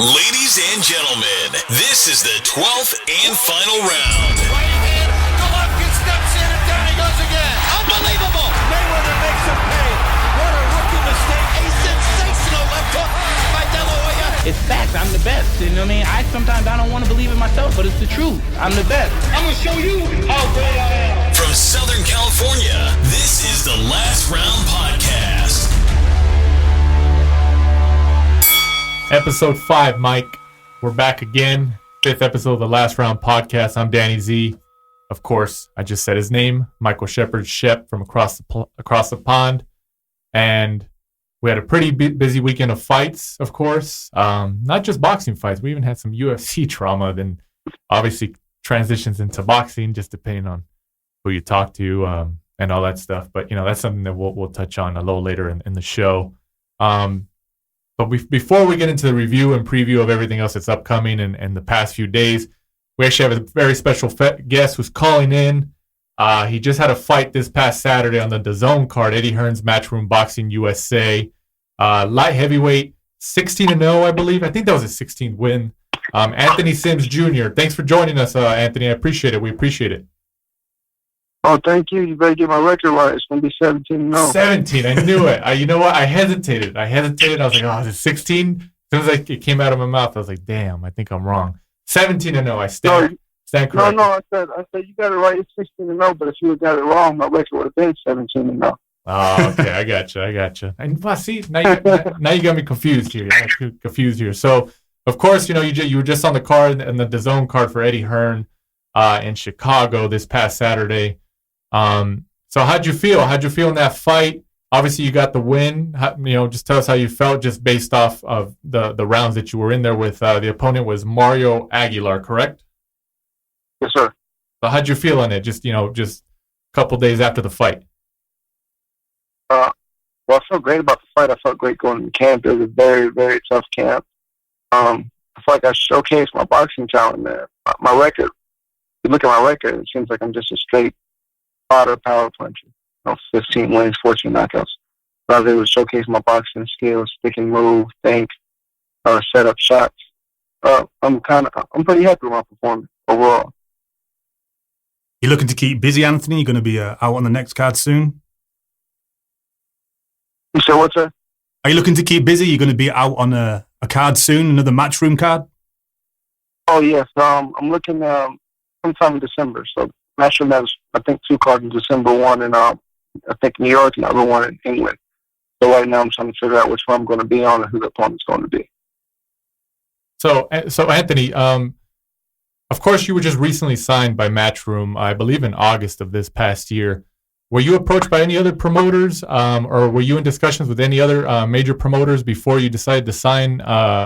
Ladies and gentlemen, this is the 12th and final round. Right hand, Golovkin steps in and down he goes again. Unbelievable! Mayweather makes him pay. What a rookie mistake. A sensational left hook by De La Hoya. It's facts. I'm the best. You know what I mean? Sometimes I don't want to believe it myself, but it's the truth. I'm the best. I'm going to show you how great I am. From Southern California, this is the Last Round Podcast. Episode 5, Mike. We're back again. 5th episode of the Last Round Podcast. I'm Danny Z. Of course, I just said his name, Michael Shepard Shep from across the pond. And we had a pretty busy weekend of fights, of course. Not just boxing fights. We even had some UFC trauma. Then obviously transitions into boxing, just depending on who you talk to and all that stuff. But, that's something that we'll touch on a little later in the show. But before we get into the review and preview of everything else that's upcoming and the past few days, we actually have a very special guest who's calling in. He just had a fight this past Saturday on the DAZN card, Eddie Hearn's Matchroom Boxing USA. Light heavyweight, 16-0, I believe. I think that was his 16th win. Anthony Sims Jr. Thanks for joining us, Anthony. I appreciate it. We appreciate it. Oh, thank you. You better get my record right. It's going to be 17-0. 17. I knew it. You know what? I hesitated. I was like, oh, is it 16? As soon as it came out of my mouth, I was like, damn, I think I'm wrong. 17-0. I stand corrected. No, I said you got it right. It's 16-0, but if you had got it wrong, my record would have been 17-0. Oh, okay. I got you. And see, now you got me confused here. So, of course, you were just on the card and the DAZN card for Eddie Hearn in Chicago this past Saturday. So how'd you feel? How'd you feel in that fight? Obviously, you got the win. Just tell us how you felt just based off of the rounds that you were in there with. The opponent was Mario Aguilar, correct? Yes, sir. So how'd you feel on it? Just a couple days after the fight. Well, I felt great about the fight. I felt great going to camp. It was a very, very tough camp. I feel like I showcased my boxing talent there. My record, if you look at my record, it seems like I'm just a straight power puncher. 15 wins, 14 knockouts. But I was able to showcase my boxing skills, stick and move, think, set up shots. I'm pretty happy with my performance overall. You looking to keep busy, Anthony? You're going to be out on the next card soon? You said what, sir? Are you looking to keep busy? You're going to be out on a card soon, another Matchroom card? Oh, yes. I'm looking sometime in December. So Matchroom has, I think, 2 cards in December, one in, I think, New York, and the other one in England. So right now I'm trying to figure out which one I'm going to be on and who the opponent's going to be. So Anthony, of course, you were just recently signed by Matchroom, I believe in August of this past year. Were you approached by any other promoters, or were you in discussions with any other major promoters before you decided to sign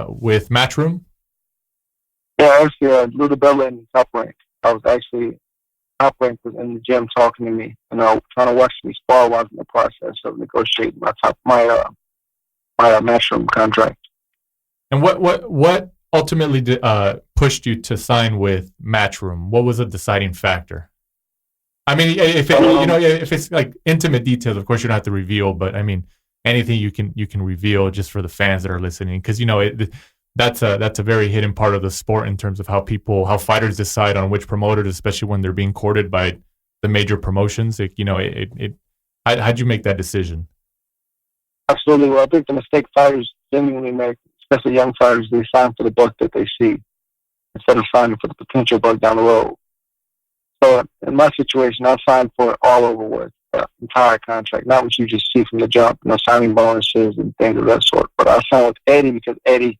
with Matchroom? Yeah, actually, Luda Bella and Top Rank. I was actually, Top Rank was in the gym talking to me, trying to watch me spar while I was in the process of negotiating my Matchroom contract. And what ultimately pushed you to sign with Matchroom? What was a deciding factor? I mean, if it's like intimate details, of course you don't have to reveal. But I mean, anything you can reveal just for the fans that are listening, because that's a very hidden part of the sport in terms of how fighters decide on which promoters, especially when they're being courted by the major promotions. How'd you make that decision? Absolutely. Well, I think the mistake fighters genuinely make, especially young fighters, they sign for the buck that they see instead of signing for the potential buck down the road. So in my situation, I signed for it all over with, entire contract, not what you just see from the jump, signing bonuses and things of that sort. But I signed with Eddie because Eddie,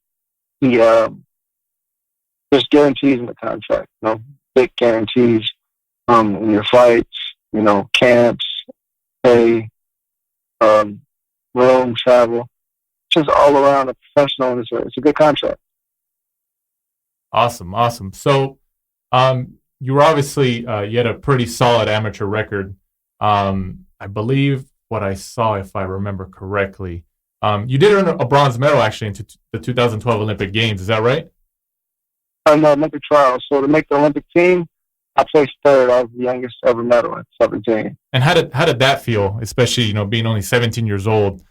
he there's guarantees in the contract, big guarantees in your fights, camps, pay, room, travel, just all around a professional, and it's a good contract. Awesome. So, you were obviously, you had a pretty solid amateur record. I believe what I saw, if I remember correctly, you did earn a bronze medal actually in the 2012 Olympic Games. Is that right? No, Olympic trials. So to make the Olympic team, I placed third. I was the youngest ever medal at 17. And how did that feel, especially being only 17 years old?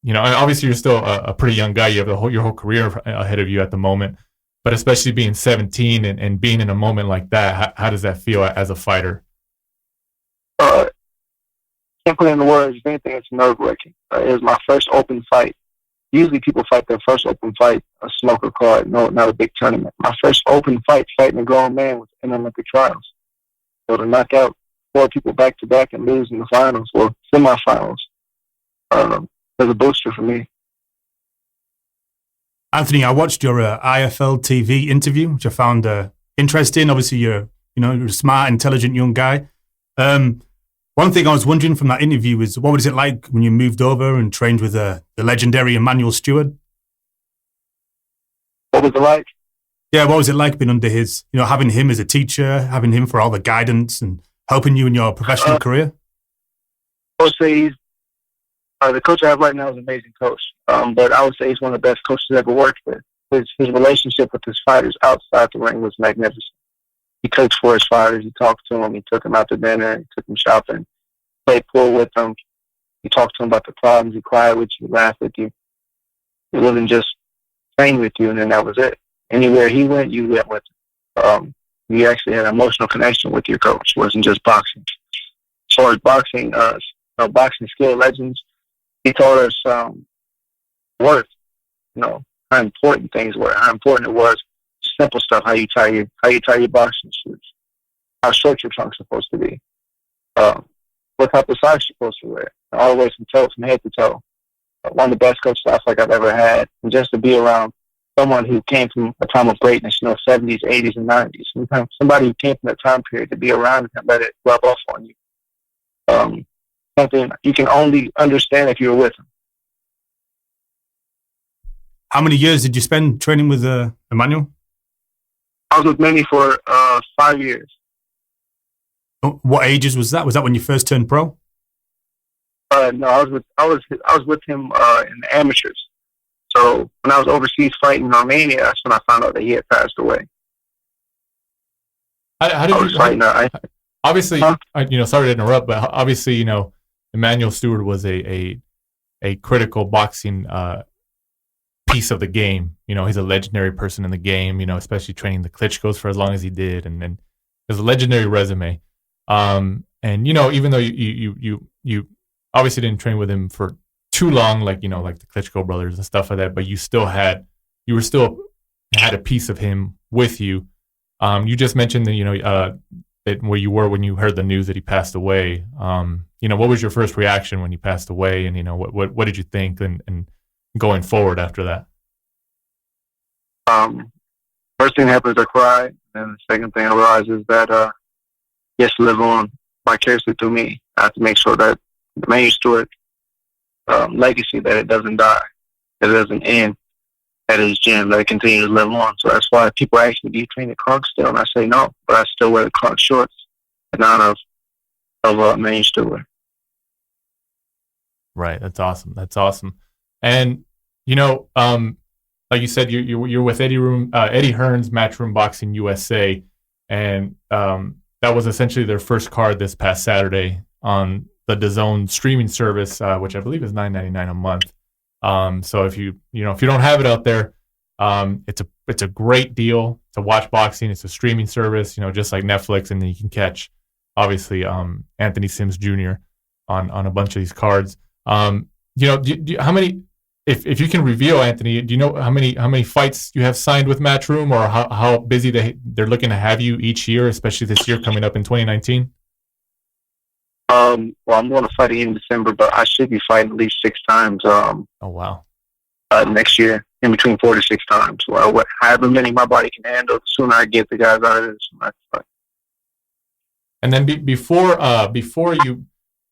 obviously you're still a pretty young guy. You have your whole career ahead of you at the moment, but especially being 17 and being in a moment like that, how does that feel as a fighter? Can't put it in the words. If anything, it's nerve-wracking. It was my first open fight. Usually people fight their first open fight, a smoker card, no, not a big tournament. My first open fight, fighting a grown man, was in Olympic trials. So to knock out 4 people back-to-back and lose in the finals, or semifinals, was a booster for me. Anthony, I watched your IFL TV interview, which I found interesting. Obviously, you're a smart, intelligent young guy. One thing I was wondering from that interview is, what was it like when you moved over and trained with the legendary Emmanuel Stewart? What was it like? Yeah, what was it like being under his, having him as a teacher, having him for all the guidance and helping you in your professional career? I would say he's, the coach I have right now is an amazing coach, but I would say he's one of the best coaches I've ever worked with. His relationship with his fighters outside the ring was magnificent. He cooked for his fighters. He talked to them. He took them out to dinner. He took them shopping. Played pool with them. He talked to them about the problems. He cried with you. He laughed with you. He wasn't just train with you, and then that was it. Anywhere he went, you went with him. You actually had an emotional connection with your coach. It wasn't just boxing. As far as boxing, boxing skill legends, he taught us worth. How important things were. How important it was. Simple stuff, how you tie your boxing shoes, how short your trunk's supposed to be, what type of socks you're supposed to wear, all the way from head to toe. One of the best coaches I feel like I've ever had, and just to be around someone who came from a time of greatness, 70s, 80s, and 90s. Somebody who came from that time period, to be around him and let it rub off on you. Something you can only understand if you were with him. How many years did you spend training with Emmanuel? I was with Manny for 5 years. What ages was that? Was that when you first turned pro? No, I was with him in the amateurs. So when I was overseas fighting in Armenia, that's when I found out that he had passed away. Obviously, sorry to interrupt, but obviously, Emmanuel Stewart was a critical boxing piece of the game. He's a legendary person in the game, especially training the Klitschko's for as long as he did, and then there's a legendary resume. And even though you obviously didn't train with him for too long, like the Klitschko brothers and stuff like that, but you still had a piece of him with you. You just mentioned that that where you were when you heard the news that he passed away. What was your first reaction when he passed away, and what did you think and going forward after that? First thing that happens, I cry. And the second thing I realize is that he has to live on vicariously through me. I have to make sure that the Emmanuel Stewart legacy, that it doesn't die, that it doesn't end at his gym, that it continues to live on. So that's why people ask me, do you train the crunk still? And I say no, but I still wear the crunk shorts in honor of Emmanuel Stewart. Right. That's awesome. And like you said, you're with Eddie Hearn's Matchroom Boxing USA, and that was essentially their first card this past Saturday on the DAZN streaming service, which I believe is $9.99 a month. So if you don't have it out there, it's a great deal to watch boxing. It's a streaming service, just like Netflix, and then you can catch obviously Anthony Sims Jr. on a bunch of these cards. How many? If you can reveal, Anthony, do you know how many fights you have signed with Matchroom, or how busy they're looking to have you each year, especially this year coming up in 2019? Well, I'm going to fight again in December, but I should be fighting at least 6 times. Oh wow! Next year, in between 4 to 6 times. Well, however many my body can handle, the sooner I get the guys out of this, the sooner I can fight. And then before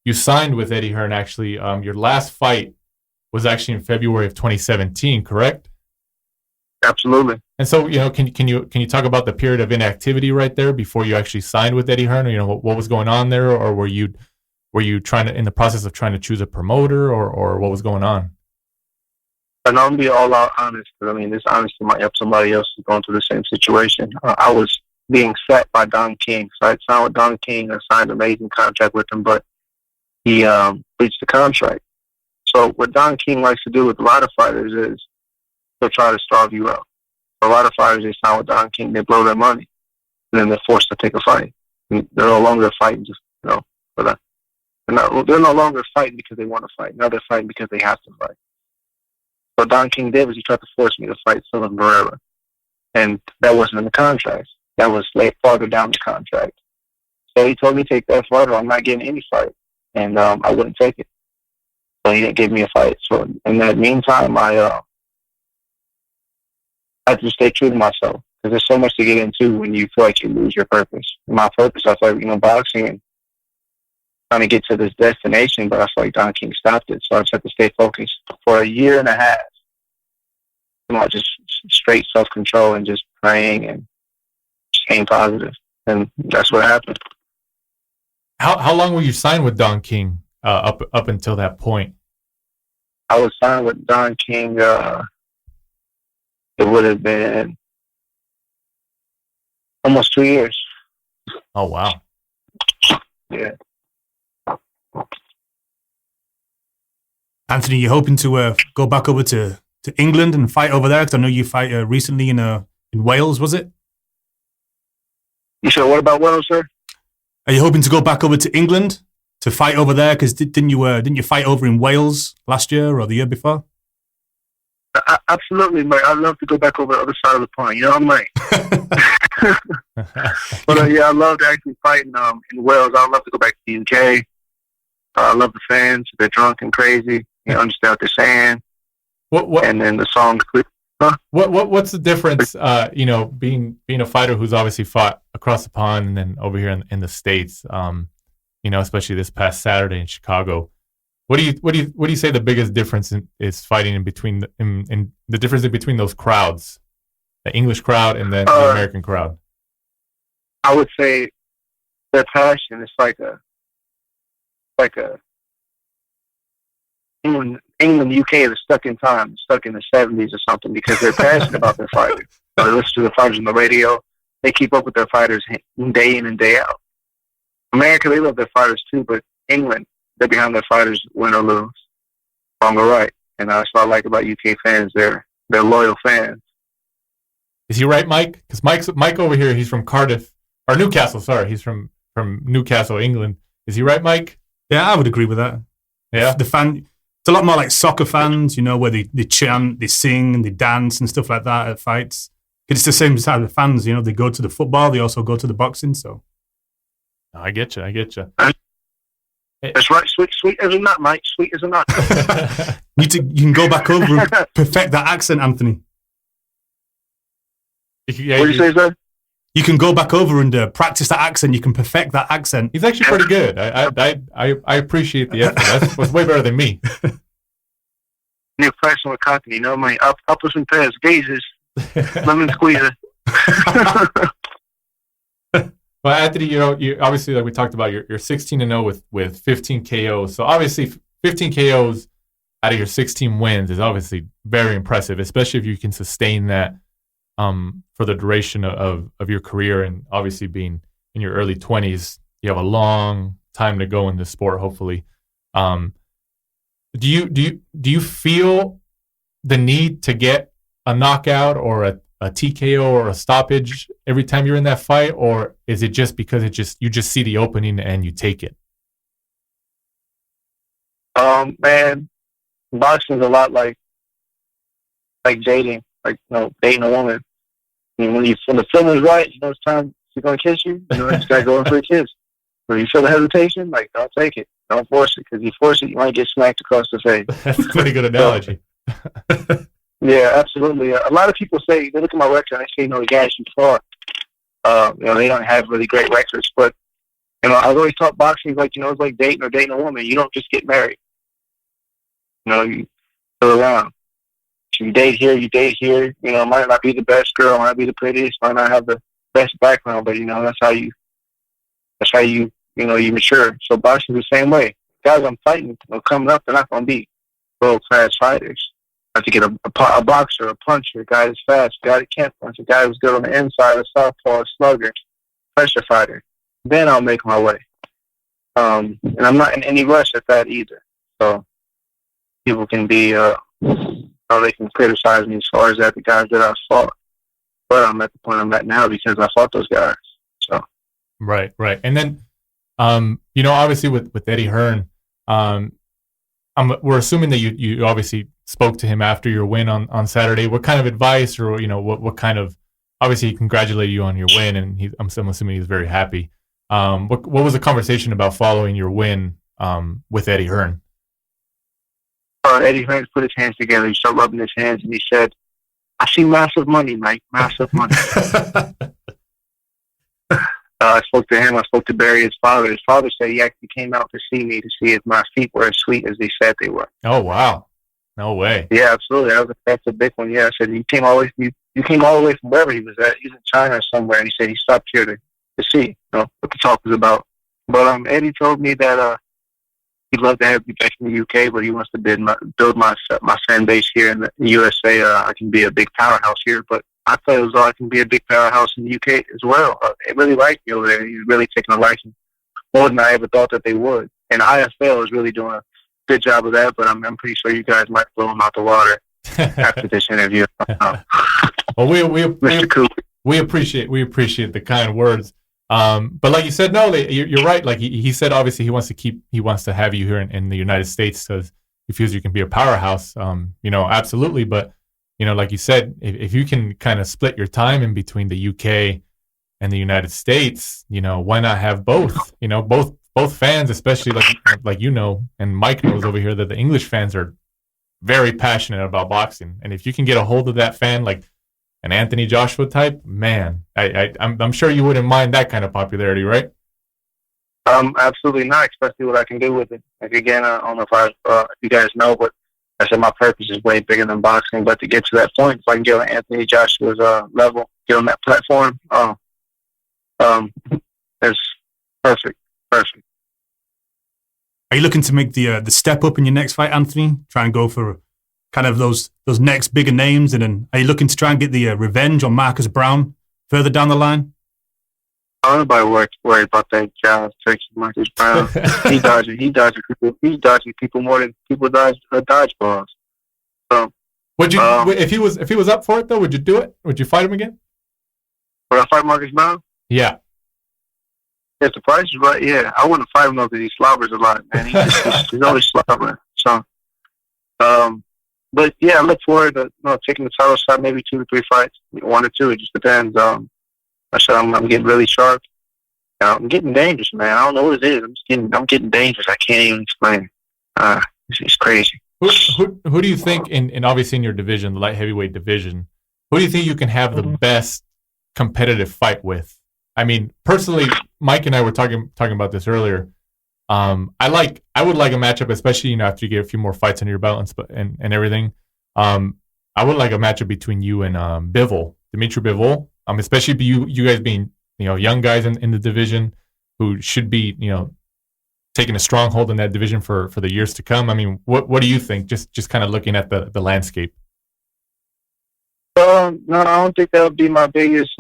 you signed with Eddie Hearn, actually, your last fight was actually in February of 2017, correct? Absolutely. And so, can you talk about the period of inactivity right there before you actually signed with Eddie Hearn? What was going on there, or were you in the process of trying to choose a promoter, or what was going on? And I'm gonna be all out honest, because this honesty might help somebody else who's going through the same situation. I was being set by Don King, so I signed with Don King. I signed an amazing contract with him, but he breached the contract. So what Don King likes to do with a lot of fighters is he'll try to starve you out. A lot of fighters, they sign with Don King, they blow their money, and then they're forced to take a fight. And they're no longer fighting just, for that. They're no longer fighting because they want to fight. Now they're fighting because they have to fight. So Don King did was he tried to force me to fight Sullivan Barrera. And that wasn't in the contract. That was farther down the contract. So he told me, take that fight or I'm not getting any fight. And I wouldn't take it. So he didn't give me a fight. So in that meantime, I had to stay true to myself. Because there's so much to get into when you feel like you lose your purpose. My purpose, I feel like, boxing and trying to get to this destination, but I feel like Don King stopped it. So I just had to stay focused for a year and a half. Just straight self-control and just praying and staying positive. And that's what happened. How long were you signed with Don King up until that point? I was signed with Don King, it would have been almost 2 years. Oh, wow. Yeah. Anthony, you hoping to go back over to England and fight over there? Because I know you fight recently in Wales, was it? You said what about Wales, sir? Are you hoping to go back over to England to fight over there? Because didn't you fight over in Wales last year or the year before? Absolutely, mate. I'd love to go back over the other side of the pond. You know what I'm like? But yeah, I love to actually fight in Wales. I'd love to go back to the UK. I love the fans. They're drunk and crazy. You understand what they're saying. What? And then the songs. Huh? What's the difference? Being a fighter who's obviously fought across the pond and then over here in the States. Especially this past Saturday in Chicago. What do you say the biggest difference is fighting in between the difference in between those crowds, the English crowd and then the American crowd? I would say their passion is like a England, UK is stuck in time, stuck in the 70s or something, because they're passionate about their fighters. They listen to the fighters on the radio. They keep up with their fighters day in and day out. America, they love their fighters too, but England, they're behind their fighters, win or lose, wrong or right. And that's what I like about UK fans. They're loyal fans. Is he right, Mike? Because Mike over here, he's from Cardiff or Newcastle. Sorry, he's from Newcastle, England. Is he right, Mike? Yeah, I would agree with that. Yeah, it's a lot more like soccer fans, where they chant, they sing, and they dance and stuff like that at fights. It's the same type of fans, they go to the football, they also go to the boxing. So I get you. That's right, sweet as a nut, Mike. Sweet as a nut. You can go back over and perfect that accent, Anthony. What do you say, sir? You can go back over and practice that accent. You can perfect that accent. He's actually pretty good. I appreciate the effort. That's way better than me. New pressing with Cockney, my uppers and pears, gazes, lemon squeezer. Well, Anthony, you obviously, like we talked about, you're 16-0 with 15 KOs. So obviously, 15 KOs out of your 16 wins is obviously very impressive, especially if you can sustain that for the duration of your career. And obviously, being in your early 20s, you have a long time to go in this sport. Hopefully, do you feel the need to get a knockout or a TKO or a stoppage every time you're in that fight, or is it just because you just see the opening and you take it? Man, boxing is a lot like dating, dating a woman. When the feeling is right, it's time she's gonna kiss you. You just gotta go in for a kiss. When you feel the hesitation, don't take it, don't force it, because you force it, you might get smacked across the face. That's a pretty good analogy. Yeah, absolutely. A lot of people say, they look at my record and they say, the guys too far. They don't have really great records, but I've always taught boxing it's like dating a woman. You don't just get married. You go around. You date here, might not be the best girl, might not be the prettiest, might not have the best background, but that's how you you mature. So boxing is the same way. Guys I'm fighting, coming up, they're not gonna be world-class fighters. I have to get a boxer, a puncher, a guy that's fast, a guy that can't punch, a guy who's good on the inside, a southpaw, a slugger, pressure fighter. Then I'll make my way. And I'm not in any rush at that either. So people can be, they can criticize me as far as that, the guys that I fought. But I'm at the point I'm at now because I fought those guys. So. Right. And then, obviously with Eddie Hearn, we're assuming that you obviously spoke to him after your win on Saturday. What kind of advice, or what kind of, obviously he congratulated you on your win, and I'm assuming he's very happy. What was the conversation about following your win with Eddie Hearn? Eddie Hearn put his hands together. He started rubbing his hands, and he said, "I see massive money, Mike. Massive money." I spoke to him. I spoke to Barry, his father. His father said he actually came out to see me to see if my feet were as sweet as they said they were. Oh wow! No way. Yeah, absolutely. That's a big one. Yeah, I said you came all the way. You came all the way from wherever he was at. He's in China or somewhere, and he said he stopped here to see, what the talk was about. But Eddie told me that he'd love to have me back in the UK, but he wants to build my fan base here in the USA. I can be a big powerhouse here, but I thought it was I can be a big powerhouse in the UK as well. They really like me over there. He's really taking a liking more than I ever thought that they would. And IFL is really doing a good job of that, but I'm pretty sure you guys might blow him out the water after this interview. Well, we appreciate the kind words. But like you said, no, you're right. Like he said, obviously he wants to have you here in the United States because he feels you can be a powerhouse. Absolutely. But like you said, if you can kind of split your time in between the UK and the United States, why not have both? Both fans, especially like and Mike knows over here that the English fans are very passionate about boxing, and if you can get a hold of that fan, like an Anthony Joshua type, man, I'm sure you wouldn't mind that kind of popularity, right? Absolutely not, especially what I can do with it. Like again, I don't know if you guys know, but I said my purpose is way bigger than boxing. But to get to that point, if I can get on Anthony Joshua's level, get on that platform, it's perfect. Are you looking to make the step up in your next fight, Anthony? Try and go for kind of those next bigger names, and then are you looking to try and get the revenge on Marcus Brown further down the line? I don't nobody worried about that guy, Marcus Brown. He dodging people more than people dodge dodgeballs. So, would you, if he was up for it though? Would you do it? Would you fight him again? Would I fight Marcus Brown? Yeah. If the price is right, yeah. I wouldn't fight him though because he slobbers a lot, man. He's always slobbering. So, but yeah, I look forward to taking the title shot, maybe 2 to 3 fights, 1 or 2. It just depends. I said I'm getting really sharp. I'm getting dangerous, man. I don't know what it is. I'm getting dangerous. I can't even explain it. It's crazy. Who do you think in obviously in your division, the light heavyweight division, who do you think you can have the best competitive fight with? I mean, personally, Mike and I were talking about this earlier. I would like a matchup, especially after you get a few more fights under your belt and everything. I would like a matchup between you and Dimitri Bivol. Especially you guys being young guys in the division who should be taking a strong hold in that division for the years to come. I mean, what do you think? Just kind of looking at the landscape. No, I don't think that would be my biggest.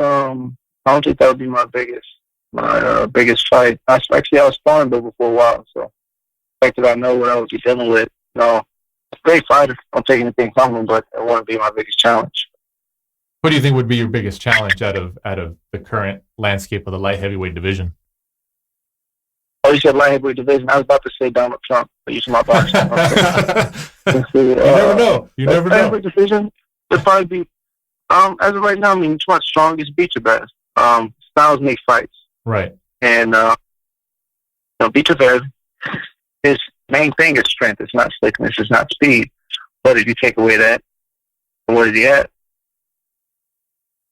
I don't think that would be my biggest fight. I was sparring Bill for a while, so the fact that I know what I would be dealing with. No, a great fighter. Don't take anything from him, but it wouldn't be my biggest challenge. What do you think would be your biggest challenge out of the current landscape of the light heavyweight division? Oh, you said light heavyweight division. I was about to say Donald Trump, but you said my boxing. You never know. You never know. Heavyweight division would probably be, as of right now, I mean, it's what's strongest, Beterbiev. Styles make fights. Right. And, Beterbiev, his main thing is strength. It's not slickness. It's not speed. But if you take away that, what is he at?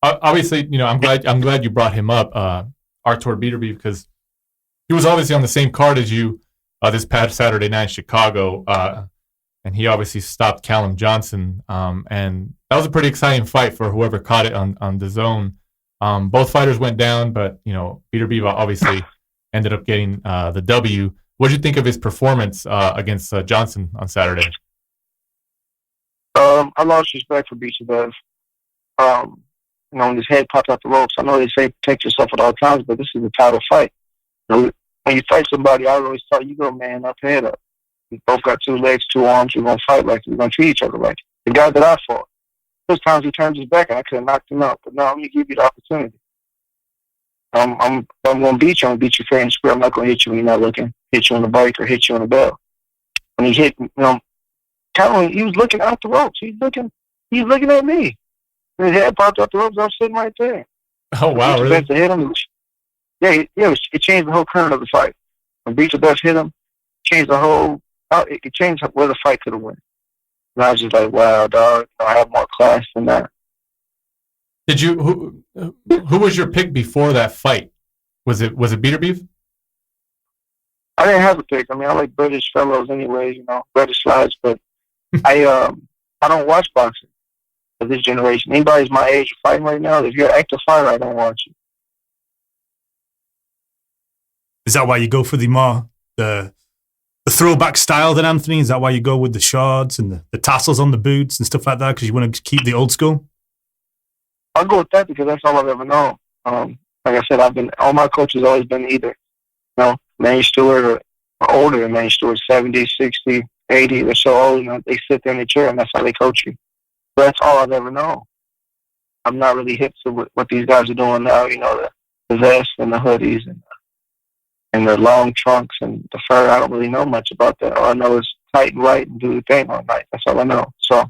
Obviously, I'm glad you brought him up, Artur Beterbiev, because he was obviously on the same card as you this past Saturday night in Chicago, and he obviously stopped Callum Johnson, and that was a pretty exciting fight for whoever caught it on DAZN. Both fighters went down, but Beterbiev obviously ended up getting the W. What did you think of his performance against Johnson on Saturday? I lost respect for Beterbiev. When his head popped out the ropes, I know they say protect yourself at all times, but this is a title fight. When you fight somebody, I always tell you, go man up, head up. We both got 2 legs, 2 arms. We're gonna fight like we're gonna treat each other like. The guy that I fought, those times he turned his back and I could have knocked him out. But no, I'm gonna give you the opportunity. I'm gonna beat you. I'm gonna beat you fair and square. I'm not gonna hit you when you're not looking. Hit you on the bike or hit you on the bell. When he hit, he was looking out the ropes. He's looking at me. And his head popped out the ropes. I was sitting right there. Oh wow, really? To hit him. Yeah, it changed the whole current of the fight. When Beat the Best hit him, changed the whole. It changed where the fight could have went. And I was just like, wow, dog, I have more class than that. Did you? Who was your pick before that fight? Was it Beterbiev? I didn't have a pick. I mean, I like British fellows anyway, British lads. But I don't watch boxing of this generation. Anybody's my age fighting right now, if you're an active fighter, I don't watch you. Is that why you go for the throwback style then, Anthony? Is that why you go with the shorts and the tassels on the boots and stuff like that? Because you want to keep the old school? I'll go with that because that's all I've ever known. Like I said, all my coaches always been either, Manny Stewart or older than Manny Stewart, 70, 60, 80. They're so old, they sit there in the chair and that's how they coach you. But that's all I've ever known. I'm not really hip to what these guys are doing now, the vests and the hoodies and the long trunks and the fur. I don't really know much about that. All I know is tight and right and do the thing all night. That's all I know. So,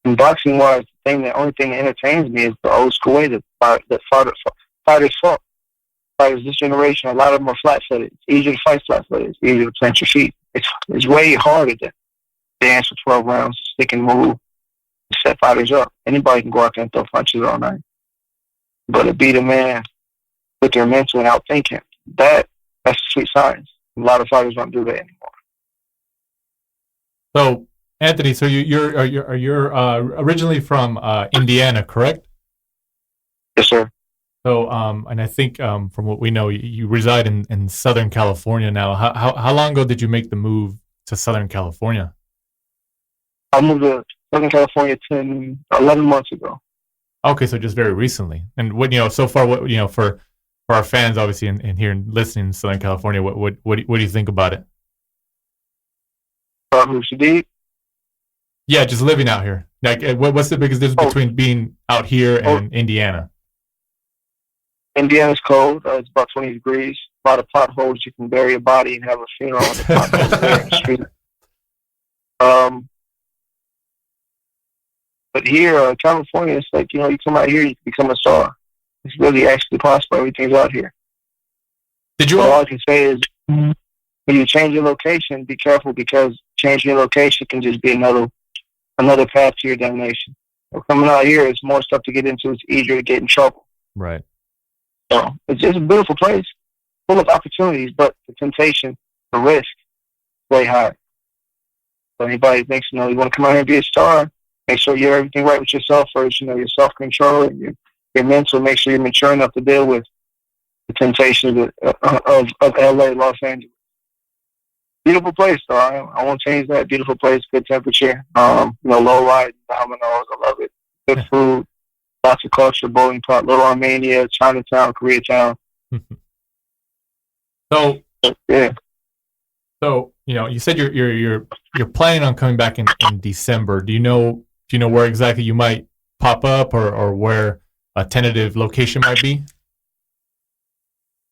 in boxing-wise, the only thing that entertains me is the old school way that fighters fought. Fighters this generation, a lot of them are flat-footed. It's easier to fight flat-footed. It's easier to plant your feet. It's way harder to dance for 12 rounds, stick and move, set fighters up. Anybody can go out there and throw punches all night. But to beat a man with their mental and outthink him, that's a sweet science. A lot of fighters don't do that anymore. So, Anthony, you're originally from Indiana, correct? Yes, sir. So, and I think from what we know, you reside in Southern California now. How long ago did you make the move to Southern California? I moved to Southern California 11 months ago. Okay, so just very recently. And what so far, what for our fans, obviously, in here and listening in Southern California, what do you think about it? Yeah, just living out here. Like, what's the biggest difference between being out here and Indiana? Indiana's cold. It's about 20 degrees. A lot of potholes. You can bury a body and have a funeral on the potholes there in the street. But here, California, it's like, you come out here, you can become a star. It's really actually possible. Everything's out here. All I can say is, when you change your location, be careful because changing your location can just be another path to your damnation. Coming out here, it's more stuff to get into. It's easier to get in trouble. Right. So it's just a beautiful place, full of opportunities, but the temptation, the risk, way high. So anybody who thinks, you want to come out here and be a star, make sure you have everything right with yourself first. Your self-control and your mental. Make sure you're mature enough to deal with the temptations of LA, Los Angeles. Beautiful place, though. I won't change that. Beautiful place, good temperature. Low ride, dominoes. I love it. Good food, lots of culture. Bowling pot, Little Armenia, Chinatown, Koreatown. So yeah. So you said you're planning on coming back in December. Do you know where exactly you might pop up or where a tentative location might be?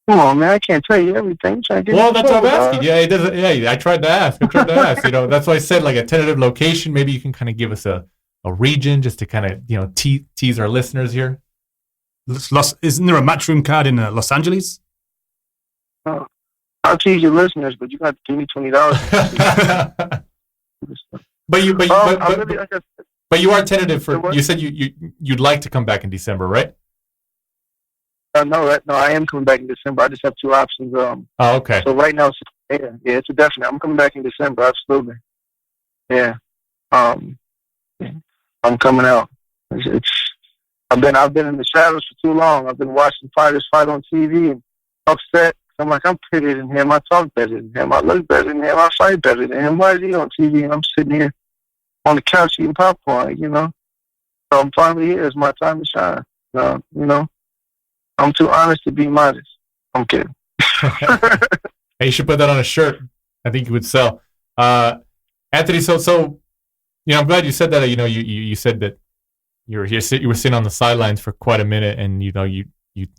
Come on, man! I can't tell you everything. Well, that's what I'm asking. Yeah, it doesn't. Yeah, I tried to ask. That's why I said like a tentative location. Maybe you can kind of give us a region just to kind of tease our listeners here. Isn't there a Matchroom card in Los Angeles? I'll tease your listeners, but you got to give me $20. But you are tentative for. You said you'd like to come back in December, right? No, I am coming back in December. I just have 2 options. Okay. So right now, it's a definite. I'm coming back in December, absolutely. Yeah. I'm coming out. I've been in the shadows for too long. I've been watching fighters fight on TV and upset. I'm like, I'm prettier than him. I talk better than him. I look better than him. I fight better than him. Why is he on TV and I'm sitting here on the couch eating popcorn? So I'm finally here. It's my time to shine. I'm too honest to be modest. I'm kidding. Hey, you should put that on a shirt. I think it would sell. Anthony, so I'm glad you said that. You said that you were sitting on the sidelines for quite a minute, and you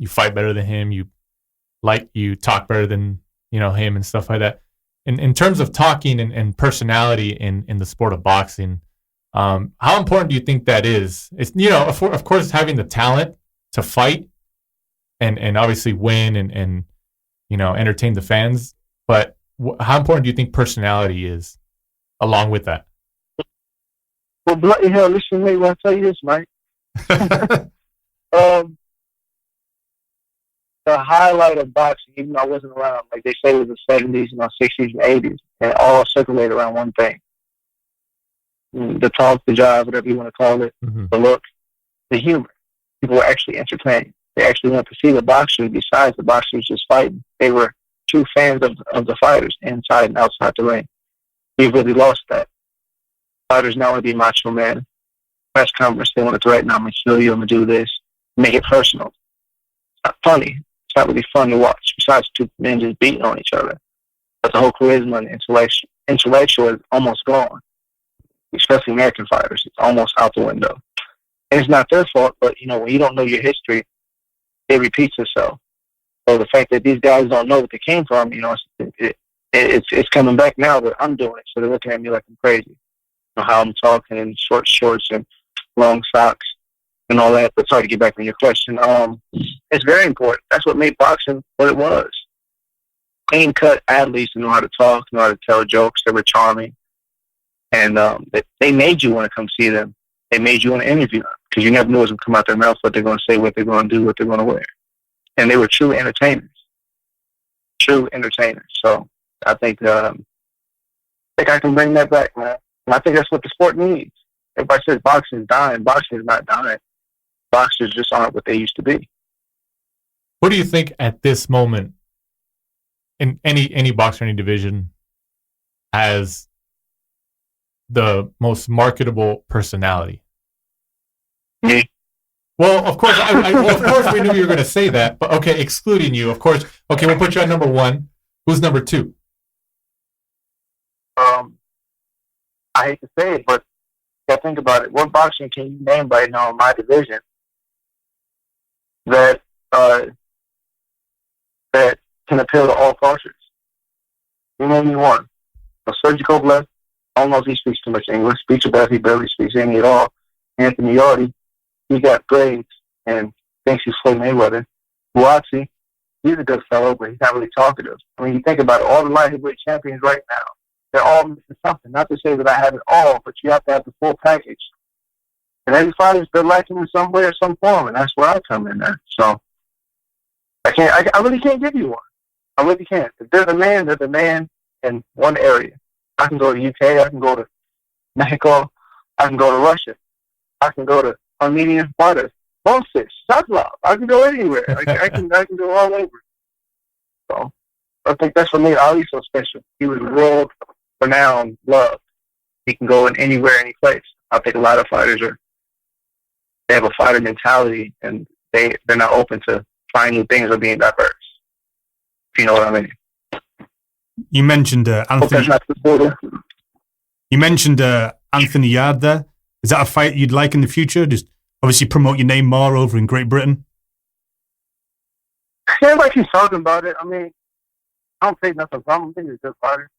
fight better than him. You talk better than him and stuff like that. In terms of talking and personality in the sport of boxing, how important do you think that is? It's of course having the talent to fight and obviously win and entertain the fans, but how important do you think personality is along with that? Well, bloody hell, listen to me when I tell you this, Mike. The highlight of boxing, even though I wasn't around, like they say it was the 70s, 60s and 80s, and it all circulated around one thing. The talk, the jive, whatever you want to call it, the look, the humor. People were actually entertained. They actually went to see the boxers besides the boxers just fighting. They were true fans of the fighters inside and outside the ring. We've really lost that. Fighters now want to be macho man. Press conference, they want to threaten, I'm going to kill you, I'm going to do this. Make it personal. It's not funny. It's not really fun to watch, besides two men just beating on each other. But the whole charisma and intellectual is almost gone, especially American fighters. It's almost out the window. And it's not their fault, but, when you don't know your history, it repeats itself. So the fact that these guys don't know what they came from, it's coming back now that I'm doing it. So they're looking at me like I'm crazy. How I'm talking in short shorts and long socks and all that. But sorry to get back on your question. It's very important. That's what made boxing what it was. Clean-cut athletes who know how to talk, know how to tell jokes. They were charming. And they made you want to come see them. They made you want to interview them because you never knew what was going to come out their mouth, what they're going to say, what they're going to do, what they're going to wear. And they were true entertainers. True entertainers. So I think I can bring that back, man. And I think that's what the sport needs. Everybody says boxing is dying. Boxing is not dying. Boxers just aren't what they used to be. What do you think at this moment in any boxer, any division, has the most marketable personality? Me. Well, of course, of course we knew you were going to say that. But okay, excluding you, of course. Okay, we'll put you at number one. Who's number two? I hate to say it, but you got to think about it. What boxing can you name right now in my division that can appeal to all cultures? You name me one. Sergio Kovalev, I don't know if he speaks too much English. Beterbiev, he barely speaks any at all. Anthony Yardy, he got grades and thinks he's Floyd Mayweather. Buatsi, he's a good fellow, but he's not really talkative. I mean, you think about it, all the light heavyweight champions right now, they're all missing something. Not to say that I have it all, but you have to have the full package. And every fighter's been lacking in some way or some form, and that's where I come in there. So I really can't give you one. I really can't. If they're the man in one area. I can go to UK, I can go to Mexico, I can go to Russia, I can go to Armenian fighters, Boston, Zaslav. I can go anywhere. I can go all over. So I think that's what made Ali so special. He was world renowned, loved. He can go in anywhere, any place. I think a lot of fighters they have a fighter mentality, and they're not open to trying new things or being diverse. If you know what I mean. You mentioned Anthony. You mentioned Anthony Yard there. Is that a fight you'd like in the future? Just obviously promote your name more over in Great Britain. Yeah, everybody keeps talking about it. I mean, I don't think nothing wrong. I think he's a good fighter.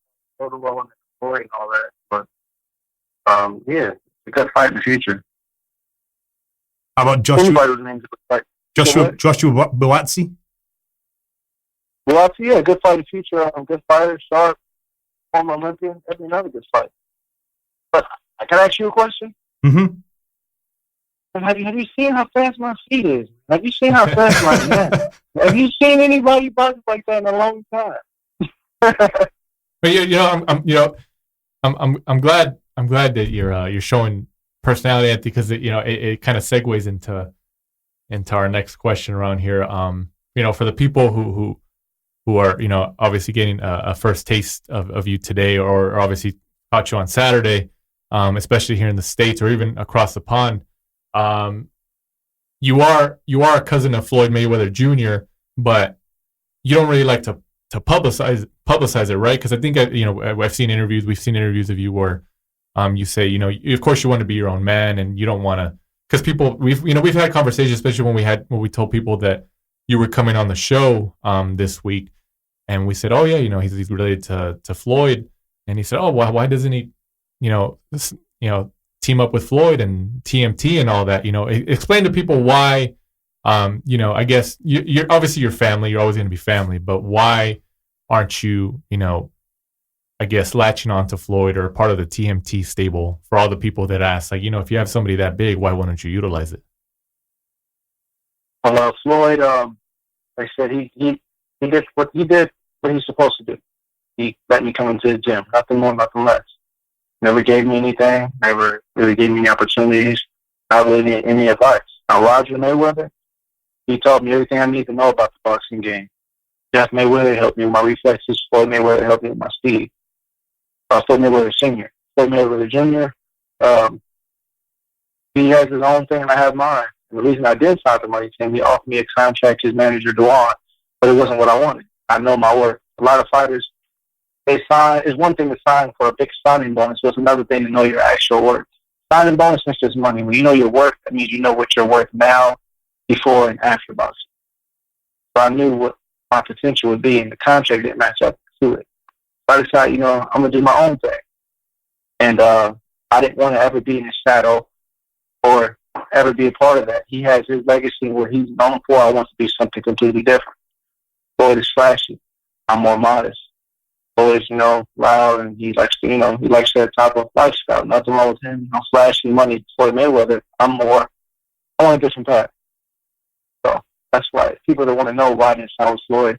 Go to well in the story and all that. But yeah, it's a good fight in the future. How about Joshua? Anybody's name's a good fight. Joshua Buatsi? Buatsi, yeah, good fight in the future. Good fighter, sharp, former Olympian. That'd be another good fight. But can I ask you a question? Mm-hmm. Have you seen how fast my feet is? Have you seen how fast my neck? Have you seen anybody box like that in a long time? But I'm glad that you're showing personality, because it kind of segues into our next question around here. For the people who are obviously getting a first taste of you today, or obviously caught you on Saturday, especially here in the States or even across the pond. You are a cousin of Floyd Mayweather Jr., but you don't really like to publicize publicize it, right? Because I think I've seen interviews. We've seen interviews of you where you say, of course you want to be your own man, and you don't want to, because people we've had conversations, especially when we told people that you were coming on the show this week, and we said, oh yeah, he's related to Floyd, and he said, oh, why doesn't he, team up with Floyd and TMT and all that? Explain to people why. I guess you're obviously your family. You're always going to be family, but why aren't you, I guess, latching on to Floyd or part of the TMT stable for all the people that ask, like, if you have somebody that big, why wouldn't you utilize it? Well, Floyd, like I said, he did what he's supposed to do. He let me come into the gym, nothing more, nothing less. Never gave me anything, never really gave me any opportunities, not really any advice. Now, Roger Mayweather, he taught me everything I need to know about the boxing game. Jeff Mayweather helped me with my reflexes. Floyd Mayweather helped me with my speed. Floyd Mayweather Sr. Floyd Mayweather Jr., he has his own thing and I have mine. And the reason I did sign the money team, he offered me a contract, his manager, Duan, but it wasn't what I wanted. I know my worth. A lot of fighters, they sign. It's one thing to sign for a big signing bonus, but it's another thing to know your actual worth. Signing bonus is just money. When you know your worth, that means you know what you're worth now, before and after boxing. So I knew what my potential would be, and the contract didn't match up to it. So I decided, I'm going to do my own thing. And I didn't want to ever be in his shadow or ever be a part of that. He has his legacy where he's known for. I want to do something completely different. Floyd is flashy. I'm more modest. Floyd is, loud, and he likes to, he likes that type of lifestyle. Nothing wrong with him. Flashy money. Floyd Mayweather, I want a different path. So that's why people that want to know why I didn't sign with Floyd.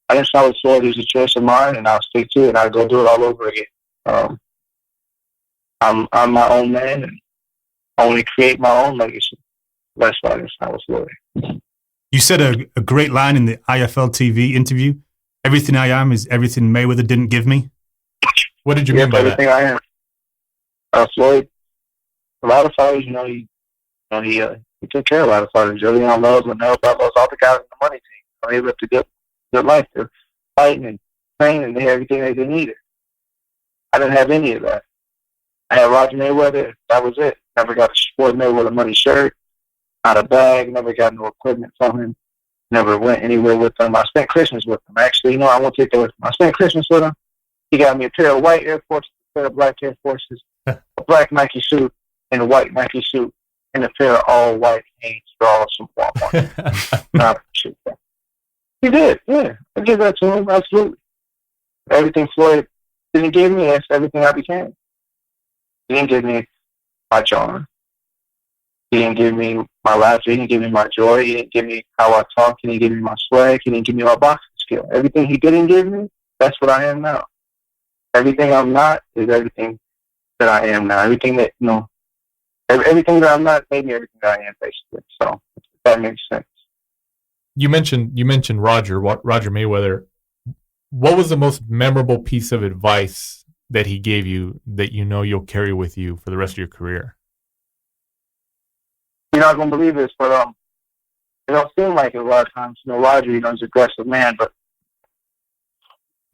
I didn't sign with Floyd. It was a choice of mine, and I'll stick to it. I'll go do it all over again. I'm my own man, and I only create my own legacy. That's why I didn't sign with Floyd. You said a great line in the IFL TV interview. Everything I am is everything Mayweather didn't give me. What did you mean by everything that? Everything I am. Floyd, a lot of fighters, he took care of a lot of fighters. Julian loves Linnell, loves all the guys in the money team. They lived a good life. They're fighting and training. They had everything they needed. I didn't have any of that. I had Roger Mayweather. That was it. Never got a Floyd Mayweather money shirt, not a bag. Never got no equipment from him. Never went anywhere with him. I spent Christmas with him. Actually, I won't take that with him. I spent Christmas with him. He got me a pair of white Air Forces, a pair of black Air Forces, a black Nike suit, and a white Nike suit, and a pair of all white Hanes draws from Walmart. I appreciate that. He did, yeah. I give that to him, absolutely. Everything Floyd didn't give me, that's everything I became. He didn't give me my charm. He didn't give me my laughter. He didn't give me my joy. He didn't give me how I talk. He didn't give me my swag. He didn't give me my boxing skill. Everything he didn't give me, that's what I am now. Everything I'm not is everything that I am now. Everything that, everything that I'm not made me everything that I am, basically. So, if that makes sense. You mentioned Roger Mayweather. What was the most memorable piece of advice that he gave you that you'll carry with you for the rest of your career? You're not gonna believe this, but it don't seem like it a lot of times. Roger, he's an aggressive man, but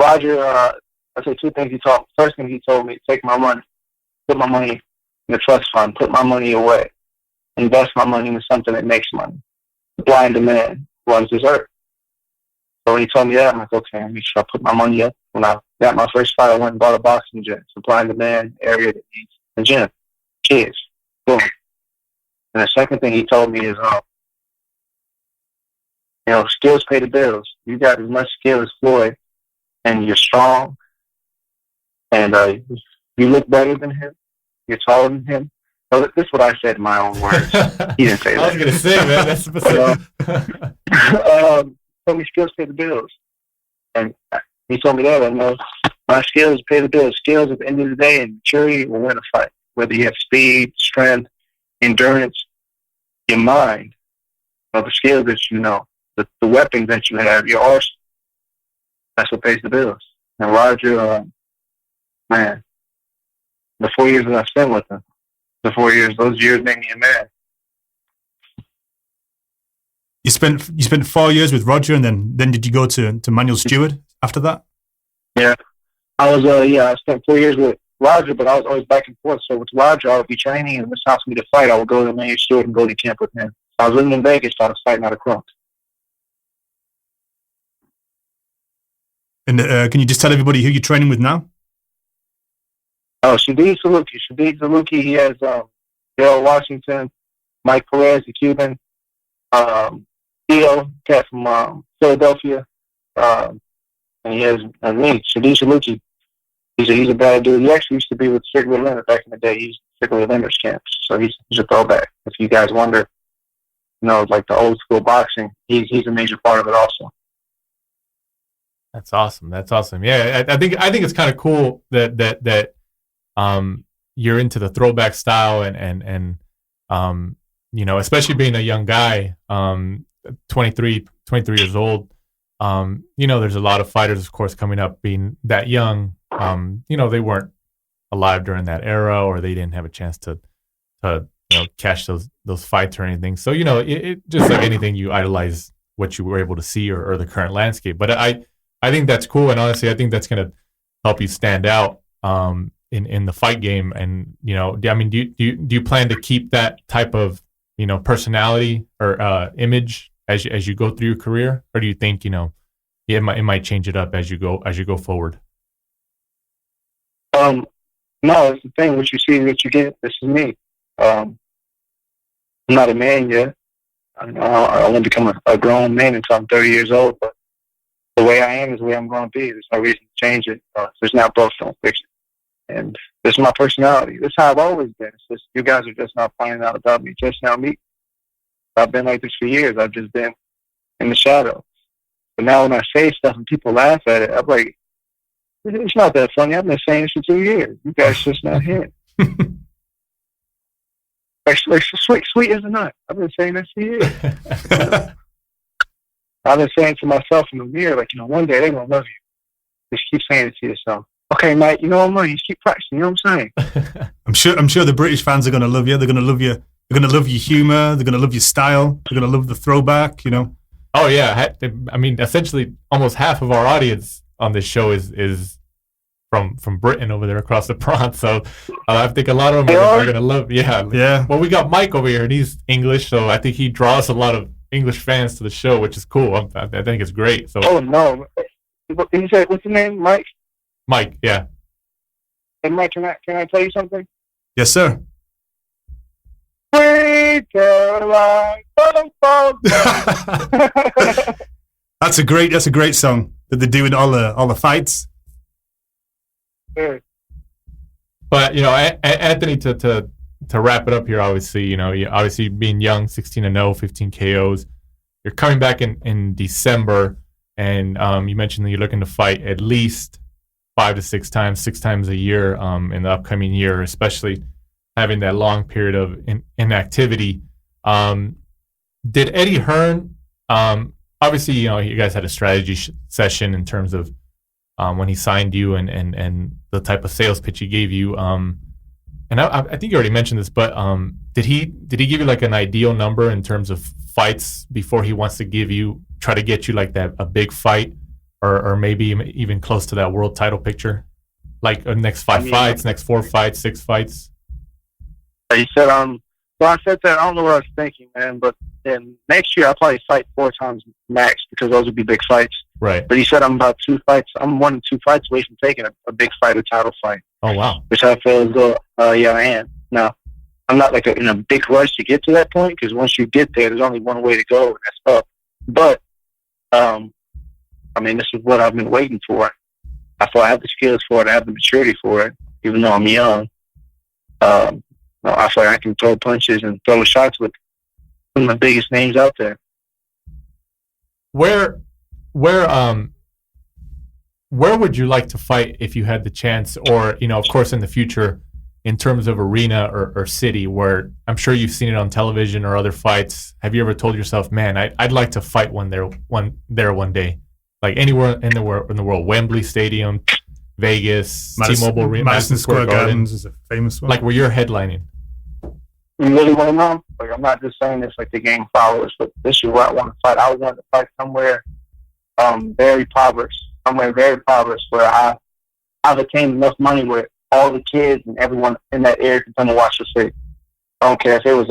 Roger, I say two things he told me. First thing he told me, take my money, put my money in the trust fund, put my money away, invest my money into something that makes money. Supply and demand runs this earth. So when he told me that, I'm like, okay, I'm make sure I put my money up. When I got my first fight, I went and bought a boxing gym. Supply and demand area that needs a gym. Kids. Boom. And the second thing he told me is, skills pay the bills. You got as much skill as Floyd, and you're strong, and you look better than him. You're taller than him. So this is what I said in my own words. He didn't say that. I was going to say, man, that's specific. Told me skills pay the bills. And he told me that, my skills pay the bills. Skills at the end of the day and maturity will win a fight. Whether you have speed, strength, endurance, your mind, the skills that the weapons that you have, your arsenal, that's what pays the bills. And Roger, man, the 4 years that I spent with him, those years made me a man. You spent 4 years with Roger, and then did you go to Manuel Stewart after that? I spent 4 years with Roger, but I was always back and forth. So with Roger, I would be training, and when it's time for me to fight, I would go to the main Stewart and go to camp with him. So I was living in Vegas, so I was fighting out of Crunk. And can you just tell everybody who you're training with now? Oh, Shadid Saluki, he has Daryl Washington, Mike Perez, the Cuban, Theo, cat from Philadelphia, and he has me, Shadid Saluki. He's a bad dude. He actually used to be with Strickland Leonard back in the day. He's Strickland Leonard's camps, so he's a throwback. If you guys wonder, like the old school boxing, he's a major part of it also. That's awesome. Yeah, I think it's kind of cool that you're into the throwback style and especially being a young guy, 23 years old. There's a lot of fighters, of course, coming up being that young. They weren't alive during that era, or they didn't have a chance to catch those fights or anything. So, it just like anything, you idolize what you were able to see or the current landscape. But I think that's cool. And honestly, I think that's going to help you stand out, in the fight game. And, do you plan to keep that type of, personality or, image as you go through your career? Or do you think, it might change it up as you go forward? No, it's the thing. What you see, what you get. This is me. I'm not a man yet. I won't become a grown man until I'm 30 years old. But the way I am is the way I'm going to be. There's no reason to change it. If it's not broke, don't fix it. And this is my personality. This is how I've always been. It's just you guys are just not finding out about me just now. I've been like this for years. I've just been in the shadows. But now when I say stuff and people laugh at it, I'm like, it's not that funny. I've been saying this for 2 years. You guys just not hearing. Like sweet as a nut. I've been saying this for years. I've been saying to myself in the mirror, like, one day they're going to love you. Just keep saying it to yourself. Okay, Mike, I'm going to just keep practicing. You know what I'm saying? I'm sure the British fans are going to love you. They're going to love you. They're going to love your humor. They're going to love your style. They're going to love the throwback, Oh, yeah. I mean, essentially, almost half of our audience on this show is from Britain over there across the pond. So I think a lot of them are going to love. Yeah. Well, we got Mike over here, and he's English, so I think he draws a lot of English fans to the show, which is cool. I think it's great. So. Oh no! You said what's your name, Mike? Mike, yeah. Hey, Mike, can I tell you something? Yes, sir. That's a great song that they do in all the fights. Sure. But Anthony, to wrap it up here, obviously, obviously being young, 16-0, 15 KOs, you're coming back in December, and you mentioned that you're looking to fight at least 5 to 6 times, 6 times a year in the upcoming year, especially having that long period of inactivity. Did Eddie Hearn, obviously, you guys had a strategy session in terms of when he signed you and the type of sales pitch he gave you. And I think you already mentioned this, but did he give you like an ideal number in terms of fights before he wants to try to get you like a big fight or maybe even close to that world title picture? Like next 5 fights, next 4 fights, 6 fights? He said, so I said that, I don't know what I was thinking, man, but then next year I'll probably fight 4 times max because those would be big fights. Right. But he said I'm about 2 fights. I'm 1 to 2 fights away from taking a big fight, a title fight. Oh, wow. Which I feel as though, yeah, I am. Now, I'm not like in a big rush to get to that point because once you get there, there's only one way to go, and that's up. But, I mean, this is what I've been waiting for. I feel I have the skills for it. I have the maturity for it, even though I'm young. I feel like I can throw punches and throw shots with some of the biggest names out there. Where would you like to fight if you had the chance, or of course in the future, in terms of arena or city? Where I'm sure you've seen it on television or other fights. Have you ever told yourself, "Man, I'd like to fight one day"? Like anywhere in the world, Wembley Stadium, Vegas, T-Mobile Arena, Madison Square Gardens is a famous one. Like where you're headlining. You really want to know? Like, I'm not just saying this like the game followers, but this is where I want to fight. I want to fight somewhere very impoverished, where I I've attained enough money where all the kids and everyone in that area can come and watch the fight. I don't care if it was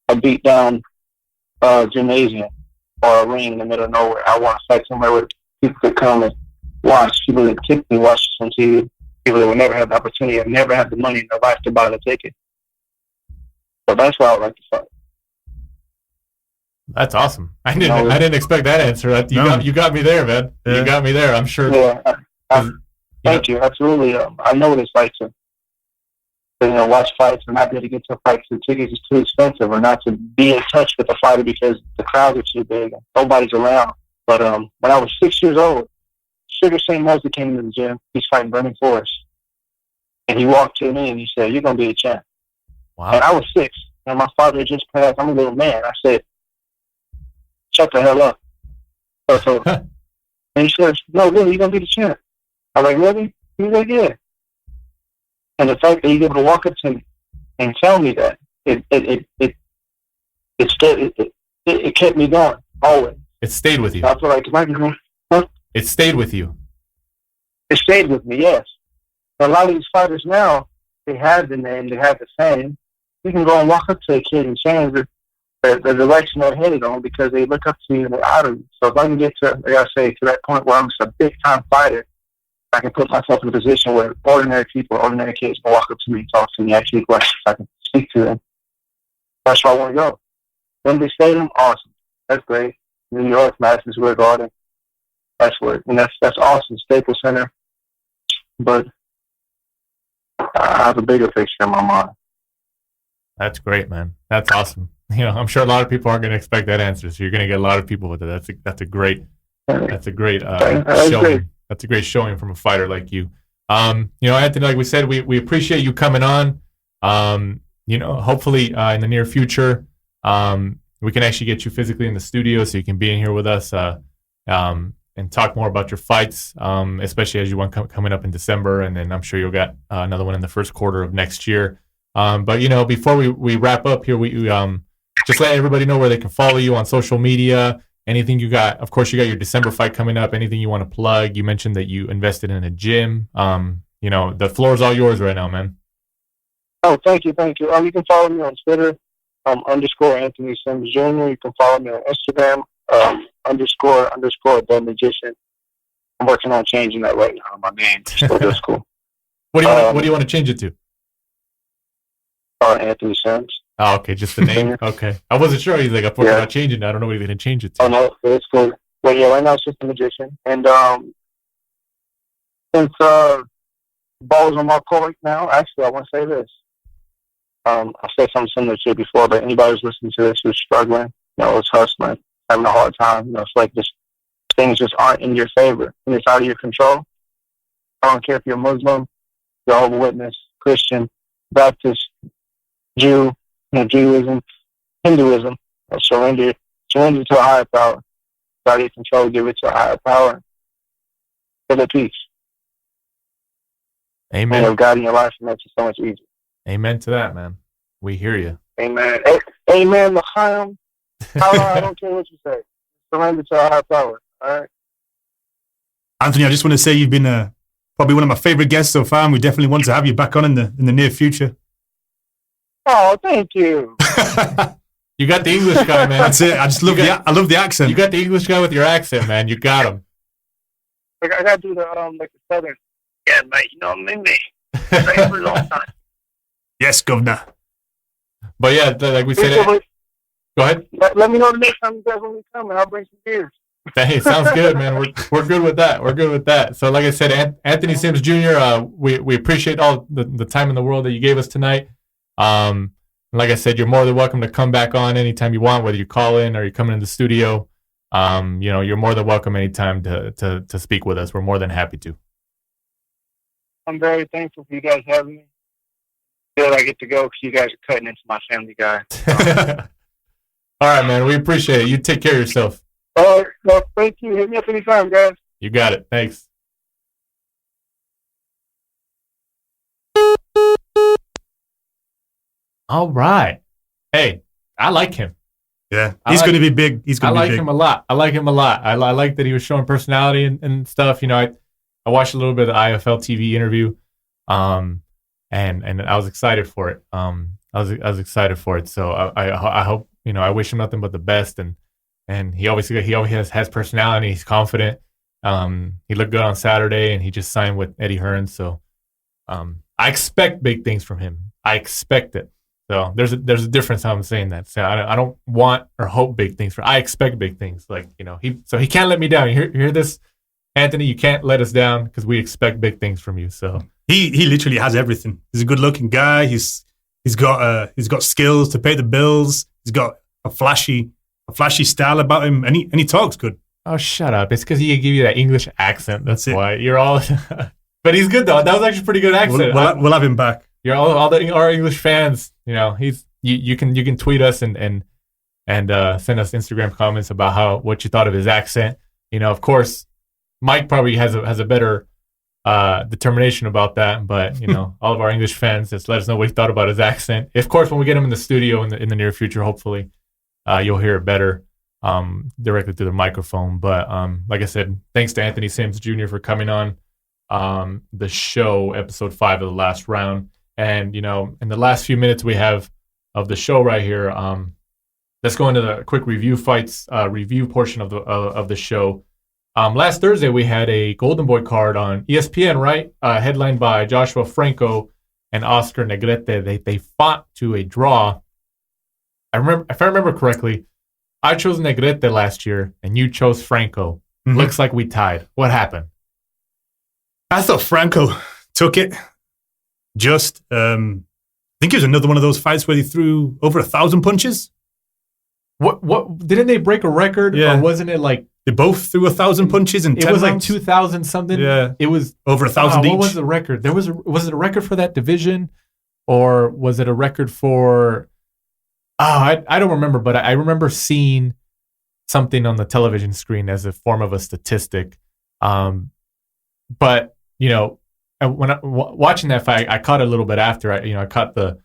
a beat down gymnasium or a ring in the middle of nowhere. I want to fight somewhere where people could come and watch. People that typically watch on TV. People that will never have the opportunity and never have the money in their life to buy the ticket. So that's why I would like to fight. That's awesome. I didn't expect that answer. You got me there, man. Yeah. You got me there. I'm sure. Yeah. Thank you. Absolutely. I know what it's like to watch fights and not be able to get to a fight because the tickets is too expensive, or not to be in touch with the fighter because the crowds are too big and nobody's around. But when I was 6 years old, Sugar St. Moses came into the gym. He's fighting Burning Forest. And he walked to me and he said, "You're going to be a champ." Wow. And I was 6. And my father had just passed. I'm a little man. I said, "Shut the hell up." So and he said, "No, really, you're going to be the champ." I'm like, "Really?" He was like, "Yeah." And the fact that he's able to walk up to me and tell me that, it kept me going, always. It stayed with you. I feel like, It stayed with you. It stayed with me, yes. But a lot of these fighters now, they have the name, they have the fame. You can go and walk up to a kid and change the direction they're headed on because they look up to you and they honor you. So if I can get to, like I say, to that point where I'm just a big-time fighter, I can put myself in a position where ordinary people, ordinary kids can walk up to me and talk to me, ask me questions. I can speak to them. That's where I want to go. Wembley Stadium, awesome. That's great. New York, Madison Square Garden. That's where, and that's awesome. Staples Center. But I have a bigger picture in my mind. That's great, man. That's awesome. I'm sure a lot of people aren't going to expect that answer, so you're going to get a lot of people with it. That's a great showing. That's a great showing from a fighter like you. Anthony, like we said, we appreciate you coming on. Hopefully in the near future, we can actually get you physically in the studio so you can be in here with us and talk more about your fights, especially as you want coming up in December, and then I'm sure you'll get another one in the first quarter of next year. But before we wrap up here, we just let everybody know where they can follow you on social media. Anything you got? Of course, you got your December fight coming up. Anything you want to plug? You mentioned that you invested in a gym. The floor is all yours right now, man. Oh, thank you. You can follow me on Twitter, _Anthony Sims Jr. You can follow me on Instagram, __ The Magician. I'm working on changing that right now. My name still just cool. What do you want to change it to? Anthony Sims. Oh, okay, just the name. Okay, I wasn't sure. He's like, I'm working on changing it. I don't know what he's going to change it to. Oh no, it's cool. Well, yeah, right now it's just The Magician, and since ball's on my court now, actually, I want to say this. I said something similar to it before, but anybody who's listening to this who's struggling, is hustling, having a hard time, it's like just things just aren't in your favor and it's out of your control. I don't care if you're Muslim, Jehovah's Witness, Christian, Baptist, Jew, Judaism, Hinduism. Surrender to a higher power. It's out of your control. Give it to a higher power. Feel at peace. Amen. And have God in your life, and makes it so much easier. Amen to that, man. We hear you. Amen. Amen. L'chaim. I don't care what you say. Surrender to a higher power. All right. Anthony, I just want to say you've been probably one of my favorite guests so far, and we definitely want to have you back on in the near future. Oh, thank you. You got the English guy, man. That's it. I love the accent. You got the English guy with your accent, man. You got him. I got to do the the southern. Yeah, mate. You know me. Stay for a long time. Yes, governor. But yeah, like we said. Go ahead. Let me know the next time you guys want me to come, and I'll bring some beers. Hey, sounds good, man. We're good with that. We're good with that. So, like I said, Anthony Sims Jr., we appreciate all the time in the world that you gave us tonight. Like I said, you're more than welcome to come back on anytime you want, whether you call in or you're coming in the studio. You're more than welcome anytime to speak with us. We're more than happy to. I'm very thankful for you guys having me. Good, I get to go because you guys are cutting into my family guy. All right, man. We appreciate it. You take care of yourself. All right. Well, thank you. Hit me up anytime, guys. You got it. Thanks. All right. Hey, I like him. Yeah, he's going to be big. I like him a lot. I like that he was showing personality and stuff. I watched a little bit of the IFL TV interview, and I was excited for it. I was excited for it. So I hope, I wish him nothing but the best. And he always has personality. He's confident. He looked good on Saturday, and he just signed with Eddie Hearn. So I expect big things from him. I expect it. So there's a difference how I'm saying that. So I don't want or hope big things I expect big things. Like, he can't let me down. You hear this, Anthony? You can't let us down because we expect big things from you. So he literally has everything. He's a good looking guy. He's got skills to pay the bills. He's got a flashy style about him, and he talks good. Oh, shut up! It's because he give you that English accent. That's why you're all. But he's good though. That was actually a pretty good accent. We'll have him back. You're all our English fans. You can tweet us and send us Instagram comments about what you thought of his accent. Of course, Mike probably has a better determination about that. But all of our English fans, just let us know what he thought about his accent. Of course, when we get him in the studio in the near future, hopefully you'll hear it better directly through the microphone. But like I said, thanks to Anthony Sims Jr. for coming on the show, episode 5 of the last round. And in the last few minutes we have of the show right here, let's go into the quick review portion of the show. Last Thursday we had a Golden Boy card on ESPN, right? Headlined by Joshua Franco and Oscar Negrete. They fought to a draw. If I remember correctly, I chose Negrete last year and you chose Franco. Mm-hmm. Looks like we tied. What happened? I thought Franco took it. I think it was another one of those fights where he threw over 1,000 punches. What didn't they break a record? Yeah. Or wasn't it like they both threw 1,000 punches in 10 It was rounds? like 2,000 something. Yeah, it was over 1,000 each. What was the record? Was it a record for that division, or was it a record for? I don't remember, but I remember seeing something on the television screen as a form of a statistic. But when watching that fight, I caught it a little bit after. I caught the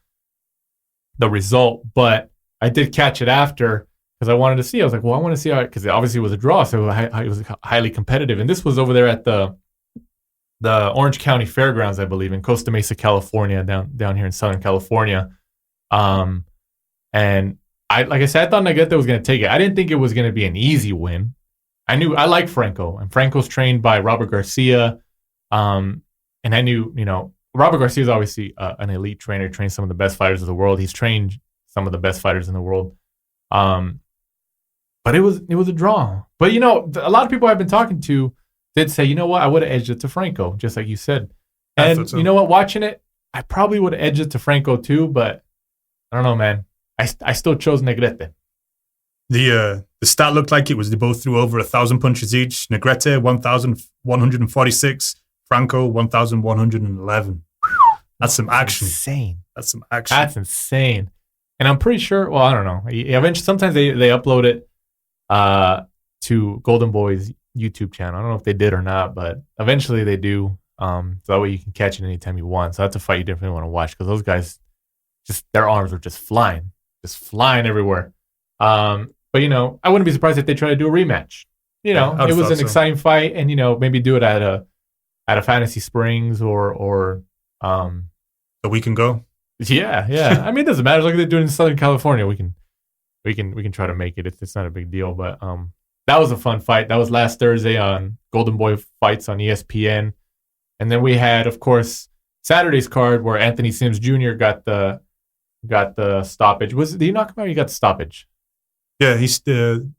result, but I did catch it after because I wanted to see. I was like, well, I want to see how, because obviously it was a draw, so it was highly competitive. And this was over there at the Orange County Fairgrounds, I believe, in Costa Mesa, California, down here in Southern California. And like I said, I thought Negrete was going to take it. I didn't think it was going to be an easy win. I like Franco, and Franco's trained by Robert Garcia. And I knew, Robert Garcia is obviously an elite trainer, trains some of the best fighters of the world. He's trained some of the best fighters in the world. But it was a draw. But, a lot of people I've been talking to did say, you know what, I would have edged it to Franco, just like you said. And you know what, watching it, I probably would have edged it to Franco too, but I don't know, man. I still chose Negrete. The stat looked like it was they both threw over 1,000 punches each. Negrete, 1,146. Franco, 1,111. That's some action. Insane. That's some action. That's insane. And I'm pretty sure, well, I don't know. Eventually, sometimes they upload it to Golden Boy's YouTube channel. I don't know if they did or not, but eventually they do. So that way you can catch it anytime you want. So that's a fight you definitely want to watch because those guys, their arms are just flying everywhere. But, I wouldn't be surprised if they try to do a rematch. It was an exciting fight, and, maybe do it at a Fantasy Springs or so we can go. Yeah. I mean, it doesn't matter. Like they're doing in Southern California, we can try to make it. It's not a big deal. But that was a fun fight. That was last Thursday on Golden Boy Fights on ESPN, and then we had, of course, Saturday's card where Anthony Sims Jr. got the stoppage. Did he knock him out? Or he got the stoppage. Yeah, the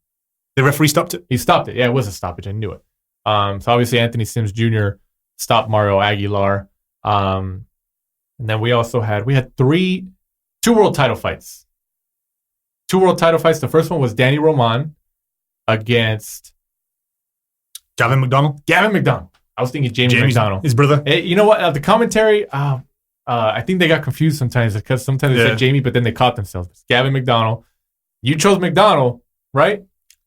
referee stopped it. He stopped it. Yeah, it was a stoppage. I knew it. So obviously Anthony Sims Jr. stopped Mario Aguilar. And then we had two world title fights. The first one was Danny Roman against Gavin McDonnell. I was thinking Jamie McDonnell. His brother. You know what? The commentary, I think they got confused sometimes because sometimes they said Jamie, but then they caught themselves. It's Gavin McDonnell. You chose McDonnell, right?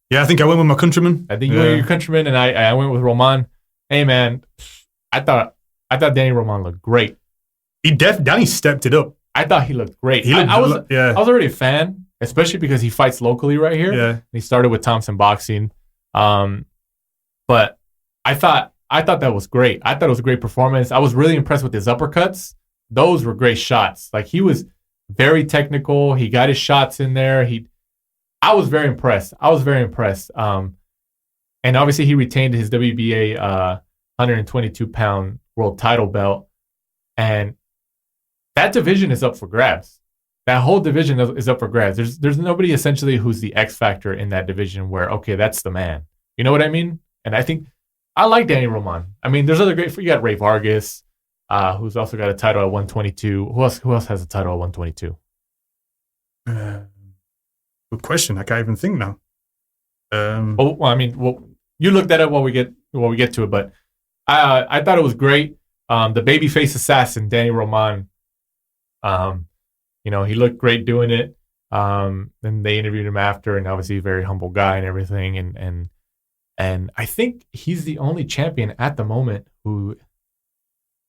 Yeah, I think I went with my countryman. I think you went with your countryman, and I went with Roman. Hey, man, I thought Danny Roman looked great. Danny stepped it up. I thought he looked great. I was already a fan, especially because he fights locally right here. Yeah. And he started with Thompson Boxing. But I thought I thought that was great. I thought it was a great performance. I was really impressed with his uppercuts. Those were great shots. Like, he was very technical. He got his shots in there. I was very impressed. And obviously he retained his WBA 122-pound world title belt. And that division is up for grabs. That whole division is up for grabs. There's nobody essentially who's the X factor in that division where, okay, that's the man. You know what I mean? And I think I like Danny Roman. I mean, there's other great. You got Ray Vargas, who's also got a title at 122. Who else has a title at 122? Good question. I can't even think now. You look that up while we get to it. But I thought it was great. The babyface assassin, Danny Roman. He looked great doing it. Then they interviewed him after, and obviously a very humble guy and everything. And I think he's the only champion at the moment who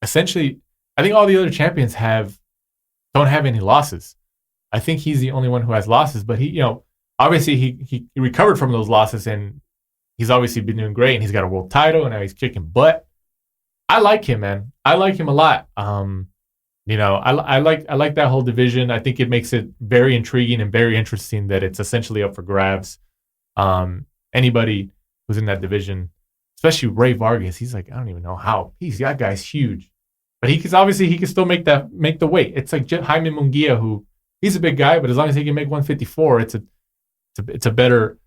essentially, I think all the other champions don't have any losses. I think he's the only one who has losses, but he obviously he recovered from those losses, and he's obviously been doing great, and he's got a world title, and now he's kicking butt. I like him, man. I like him a lot. I like that whole division. I think it makes it very intriguing and very interesting that it's essentially up for grabs. Anybody who's in that division, especially Ray Vargas, he's like, I don't even know how. That guy's huge, but he can still make the weight. It's like Jaime Munguia, who he's a big guy, but as long as he can make 154, it's a better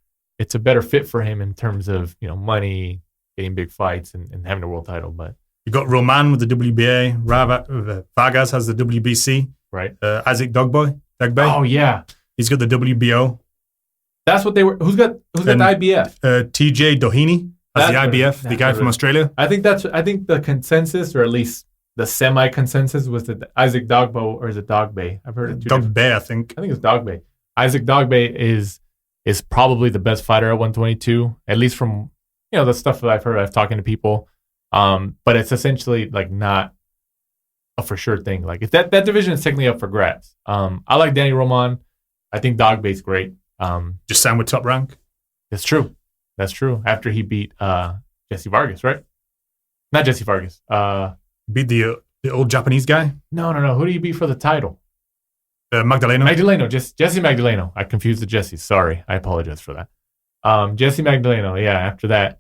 fit for him in terms of money, getting big fights, and having a world title. But you got Roman with the WBA, Vargas has the WBC, right? Isaac Dogboe. Oh yeah, he's got the WBO. That's what they were. Who's got the IBF? TJ Doheny has the IBF, the guy from Australia. I think the consensus, or at least the semi-consensus, was that Isaac Dogboe, or is it Dogboe? I've heard it. Dogboe, I think it's Dogboe. Isaac Dogboe is probably the best fighter at 122, at least from the stuff that I've heard. I've talking to people, but it's essentially like not a for sure thing. Like, if that division is technically up for grabs. I like Danny Roman. I think Dogboe's great. Just signed with Top Rank. That's true. After he beat Jesse Vargas, right? Not Jesse Vargas. Beat the old Japanese guy. No. Who do you beat for the title? Magdaleno. Jesse Magdaleno. I confused the Jesse. Sorry, I apologize for that. Jesse Magdaleno. Yeah. After that,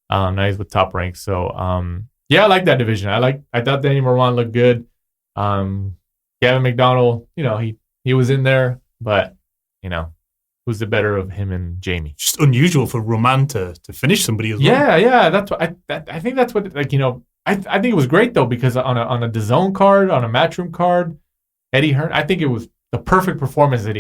now he's with Top Rank. So I like that division. I thought Danny Roman looked good. Gavin McDonnell. He was in there, but who's the better of him and Jamie? Just unusual for Roman to finish somebody as well. Yeah. That's what I think. That's what I think it was great though, because on a DAZN card, on a Matchroom card, Eddie Hearn, I think it was the perfect performance that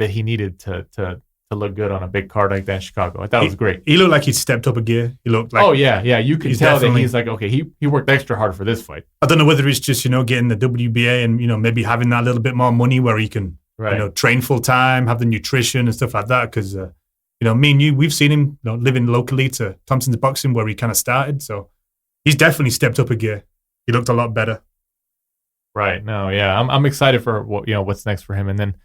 he needed to look good on a big card like that in Chicago. I thought it was great. He looked like he stepped up a gear. He looked like, you could tell that he's like, okay, he worked extra hard for this fight. I don't know whether it's just getting the WBA and maybe having that little bit more money where he can train full time, have the nutrition and stuff like that. Because me and you, we've seen him living locally to Thompson's Boxing where he kind of started. So he's definitely stepped up a gear. He looked a lot better. Right. No. Yeah. I'm excited for what's next for him. And then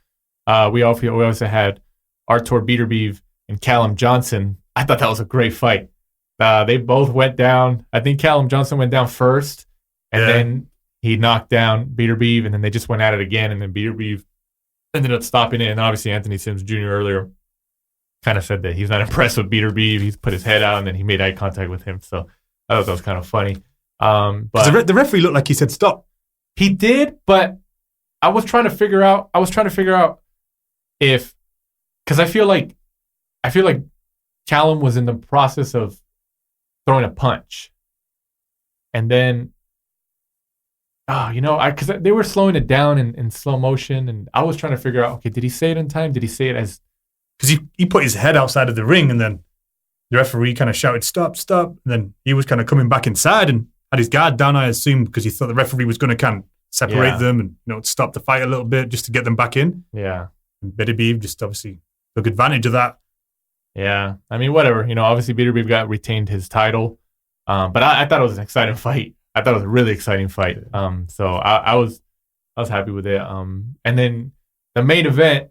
we also had Artur Beterbiev and Callum Johnson. I thought that was a great fight. They both went down. I think Callum Johnson went down first, and then he knocked down Beterbiev, and then they just went at it again, and then Beterbiev ended up stopping it. And obviously Anthony Sims Jr. earlier kind of said that he's not impressed with Beterbiev. He's put his head out, and then he made eye contact with him. So I thought that was kind of funny. But the referee looked like he said stop. He did, but I was trying to figure out if, because I feel like Callum was in the process of throwing a punch, and then because they were slowing it down in slow motion, and I was trying to figure out, okay, did he say it in time? Did he say it as, because he put his head outside of the ring, and then the referee kind of shouted stop, and then he was kind of coming back inside and had his guard down, I assume, because he thought the referee was going to kind of separate them and stop the fight a little bit just to get them back in. Yeah. And Beterbiev just obviously took advantage of that. Yeah. I mean, retained obviously Beterbiev retained his title, but I thought it was an exciting fight. I thought it was a really exciting fight. So I was happy with it. And then the main event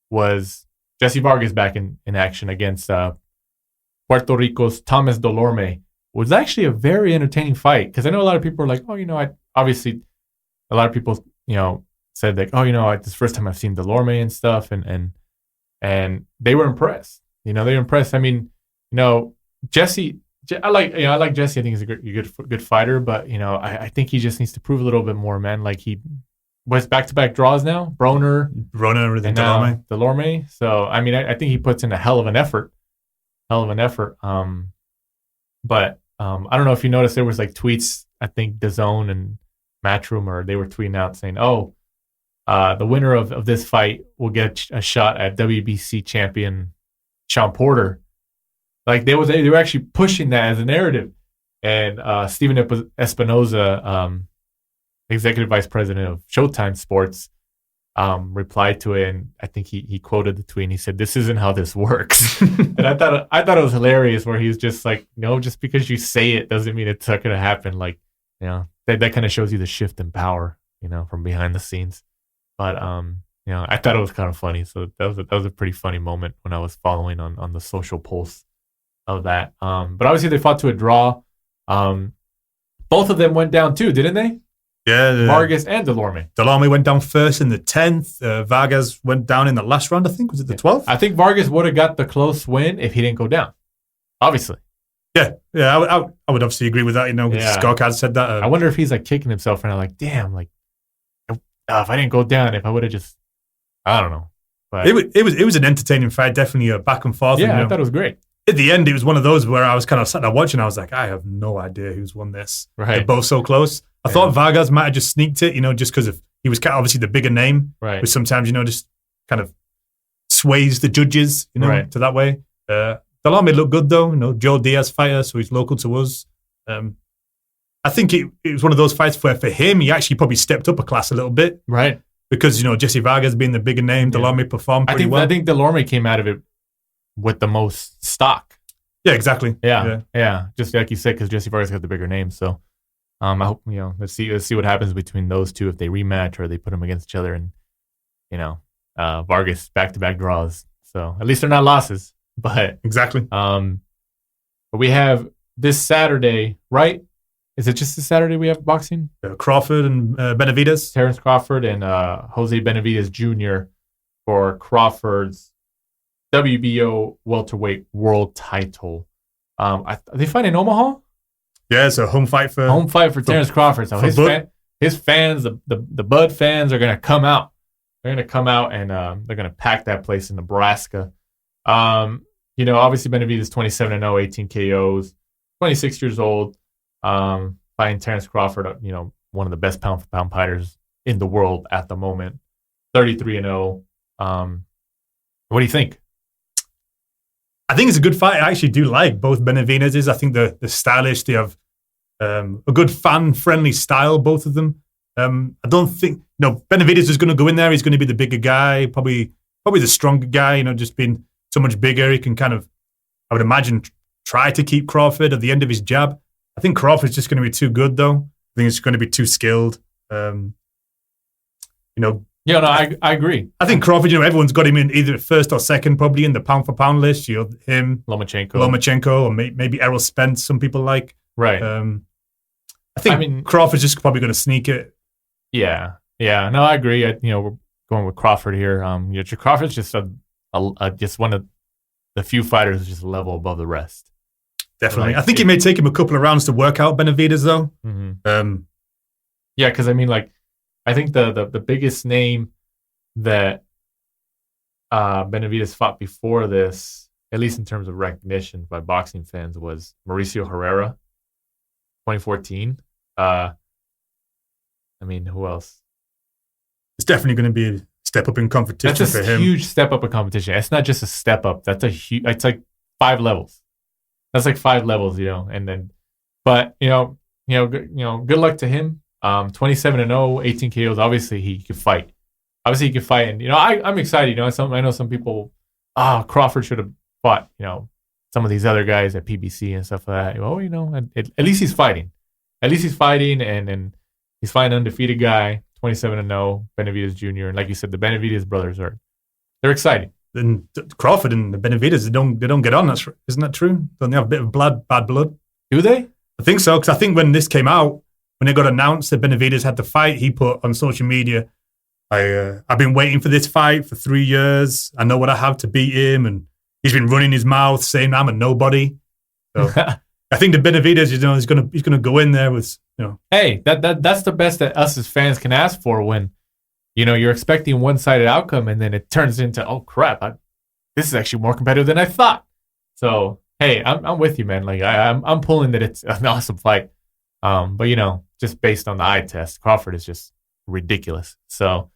was Jesse Vargas back in action against Puerto Rico's Thomas Dulorme was actually a very entertaining fight because I know a lot of people are like, obviously a lot of people, said like, this is the first time I've seen Dulorme and stuff, and they were impressed. They were impressed. I mean, Jesse, I like Jesse. I think he's a good fighter, but I think he just needs to prove a little bit more, man. Like he was back-to-back draws now, Broner, and Dulorme. So I mean, I think he puts in a hell of an effort. But I don't know if you noticed, there was like tweets. I think DAZN and Matchroom, or they were tweeting out saying, the winner of this fight will get a shot at WBC champion Sean Porter. Like they were actually pushing that as a narrative. And Steven Espinoza, executive vice president of Showtime Sports, replied to it, and I think he quoted the tweet. And he said, "This isn't how this works." And I thought it was hilarious, where he's just like, "No, just because you say it doesn't mean it's not going to happen." Like, that kind of shows you the shift in power, from behind the scenes. But I thought it was kind of funny. So that was a pretty funny moment when I was following on the social pulse of that. But obviously they fought to a draw. Both of them went down too, didn't they? Yeah. Vargas and Dulorme. Dulorme went down first in the 10th. Vargas went down in the last round, I think. Was it the 12th? I think Vargas would have got the close win if he didn't go down. Obviously. Yeah. I would obviously agree with that. Scorecard said that. I wonder if he's like kicking himself and like, damn, like if I didn't go down, if I would have just, I don't know. But it was an entertaining fight, definitely a back and forth. Yeah, I thought it was great. At the end, it was one of those where I was kind of sat there watching. I was like, I have no idea who's won this. Right. They're both so close. I thought Vargas might have just sneaked it, just because he was obviously the bigger name. Right. Which sometimes, just kind of sways the judges, to that way. Dulorme looked good, though. Joe Diaz fighter, so he's local to us. I think it was one of those fights where for him, he actually probably stepped up a class a little bit. Right. Because, Jesse Vargas being the bigger name, Dulorme performed pretty well. I think Dulorme came out of it with the most stock. Yeah, exactly. Yeah. Just like you said, because Jesse Vargas got the bigger name. So I hope, let's see what happens between those two, if they rematch or they put them against each other. And, Vargas back-to-back draws. So at least they're not losses. But exactly. But we have this Saturday, right? Is it just this Saturday we have boxing? Crawford and Benavidez. Terrence Crawford and Jose Benavidez Jr. for Crawford's WBO welterweight world title. Are they fighting in Omaha? Yeah, it's a home fight for Terrence Crawford. So his fans, the Bud fans, are gonna come out. They're gonna come out and they're gonna pack that place in Nebraska. Obviously Benavidez 27-0, 18 KOs, 26 years old. Fighting Terrence Crawford, one of the best pound for pound fighters in the world at the moment, 33-0. What do you think? I think it's a good fight. I actually do like both Benavidez's. I think they're stylish. They have a good fan-friendly style, both of them. I don't think Benavidez is going to go in there. He's going to be the bigger guy, probably the stronger guy. Just being so much bigger, he can kind of, I would imagine, try to keep Crawford at the end of his jab. I think Crawford's just going to be too good, though. I think it's going to be too skilled. I agree. I think Crawford, everyone's got him in either first or second, probably in the pound for pound list. Him, Lomachenko, or maybe Errol Spence. Some people like. Right. I think Crawford's just probably going to sneak it. Yeah. No, I agree. We're going with Crawford here. Crawford's just just one of the few fighters just a level above the rest. Definitely. I think it may take him a couple of rounds to work out Benavidez, though. Mm-hmm. Because I think the biggest name that Benavidez fought before this, at least in terms of recognition by boxing fans, was Mauricio Herrera, 2014. Who else? It's definitely going to be a step up in competition for him. That's a huge step up in competition. It's not just a step up. It's like 5 levels. That's like 5 levels, but good luck to him. 27-0, 18 KOs. Obviously, he could fight. And I'm excited. I know some people. Crawford should have fought. Some of these other guys at PBC and stuff like that. At least he's fighting. And he's fighting an undefeated guy. 27-0, Benavidez Jr. And like you said, the Benavidez brothers they're exciting. then Crawford and the Benavidez, they don't get on. Isn't that true? Don't they have a bit of bad blood? Do they? I think so, because I think when this came out, when it got announced that Benavidez had the fight, he put on social media, I've been waiting for this fight for 3 years. I know what I have to beat him, and he's been running his mouth saying I'm a nobody. So I think the Benavidez, he's gonna go in there with, Hey, that's the best that us as fans can ask for when, you're expecting one-sided outcome and then it turns into, oh crap, this is actually more competitive than I thought. So hey, I'm with you, man. Like I'm pulling that it's an awesome fight. But just based on the eye test, Crawford is just ridiculous. So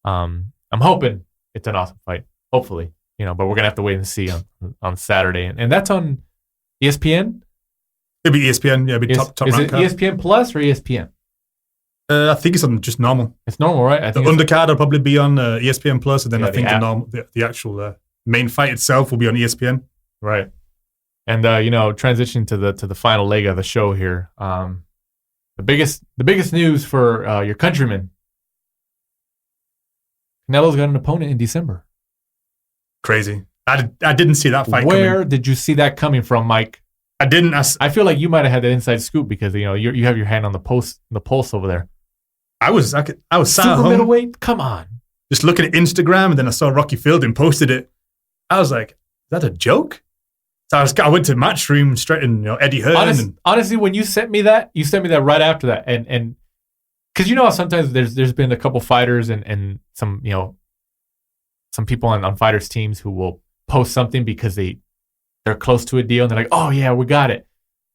I'm hoping it's an awesome fight. Hopefully, but we're gonna have to wait and see on Saturday, and that's on ESPN. It'll be ESPN. Yeah, it'll be top. Is it ESPN Plus or ESPN? I think it's on just normal. It's normal, right? I think the undercard will probably be on ESPN Plus, and then I think the actual main fight itself will be on ESPN. Right. And transitioning to the final leg of the show here. The biggest news for your countrymen. Canelo's got an opponent in December. Crazy. I didn't see that fight coming. Where did you see that coming from, Mike? I didn't. I feel like you might have had that inside scoop because you have your hand on the pulse over there. I was sat at Super home, middleweight. Come on. just looking at Instagram, and then I saw Rocky Fielding posted it. I was like, is that a joke? So I went to Matchroom straight in, Eddie Hearn. Honestly, when you sent me that right after that, and because how sometimes there's been a couple fighters and some some people on fighters teams who will post something because they're close to a deal and they're like, oh yeah, we got it,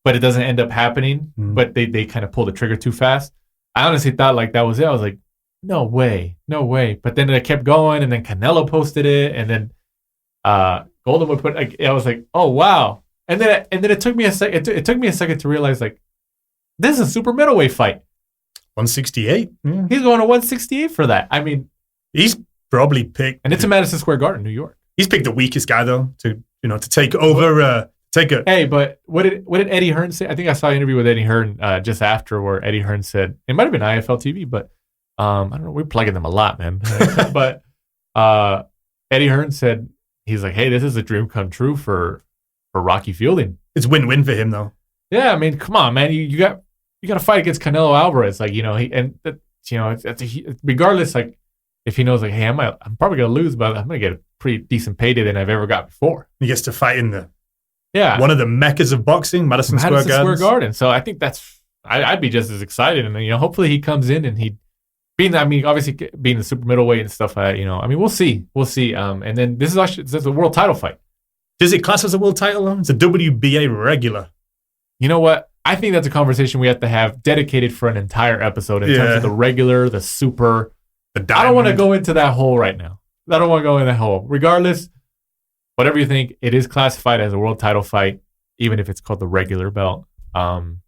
but it doesn't end up happening. But they kind of pull the trigger too fast. I honestly thought like that was it. I was like, no way. But then it kept going, and then Canelo posted it, and then Golden would put. I was like, oh wow. And then it took me a second. It took me a second to realize like this is a super middleweight fight. 168. Yeah. He's going to 168 for that. I mean, he's probably picked, and it's in Madison Square Garden, New York. He's picked the weakest guy though to take over. Hey, but what did Eddie Hearn say? I think I saw an interview with Eddie Hearn just after where Eddie Hearn said it might have been IFL TV, but I don't know. We're plugging them a lot, man. But Eddie Hearn said he's like, hey, this is a dream come true for Rocky Fielding. It's win-win for him though. Yeah, I mean, come on, man. You got to fight against Canelo Alvarez, like regardless, like if he knows like, hey, I'm probably gonna lose, but I'm gonna get a pretty decent payday than I've ever got before. He gets to fight in one of the meccas of boxing, Madison Square Garden. So I think I'd be just as excited, and hopefully he comes in and obviously being the super middleweight and stuff. We'll see. And then this is a world title fight. Does it class as a world title though? It's a WBA regular. You know what? I think that's a conversation we have to have dedicated for an entire episode in terms of the regular, the super. I don't want to go into that hole right now. I don't want to go in that hole. Regardless, whatever you think, it is classified as a world title fight, even if it's called the regular belt. In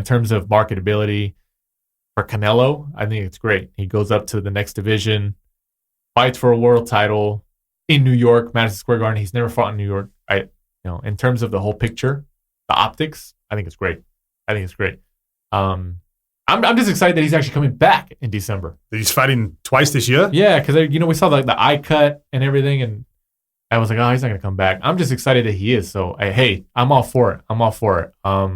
terms of marketability for Canelo, I think it's great. He goes up to the next division, fights for a world title in New York, Madison Square Garden. He's never fought in New York. In terms of the whole picture, the optics, I think it's great. I'm just excited that he's actually coming back in December. That he's fighting twice this year? Yeah, because we saw the eye cut and everything, and I was like, oh, he's not going to come back. I'm just excited that he is. So, hey, I'm all for it. But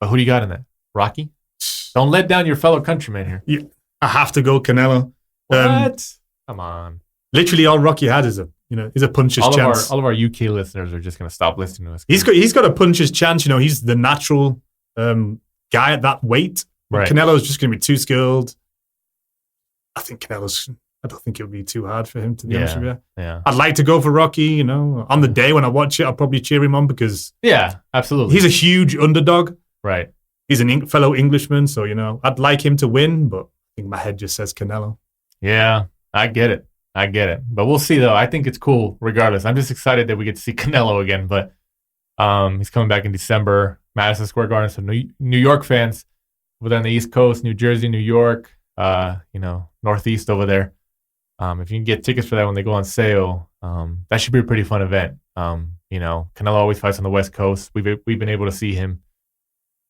who do you got in that? Rocky? Don't let down your fellow countryman here. Yeah, I have to go Canelo. What? Come on. Literally all Rocky had is a puncher's chance. All of our UK listeners are just going to stop listening to us. He's got a puncher's chance. He's the natural guy at that weight. Right. Canelo's just going to be too skilled. I don't think it would be too hard for him, to be honest with you. Yeah. I'd like to go for Rocky, On the day when I watch it, I'll probably cheer him on because absolutely. He's a huge underdog. Right. He's a fellow Englishman, so, I'd like him to win, but I think my head just says Canelo. Yeah, I get it. But we'll see, though. I think it's cool regardless. I'm just excited that we get to see Canelo again, but he's coming back in December, Madison Square Garden. So New York fans over on the East Coast, New Jersey, New York, Northeast over there. If you can get tickets for that when they go on sale, that should be a pretty fun event. Canelo always fights on the West Coast. We've been able to see him,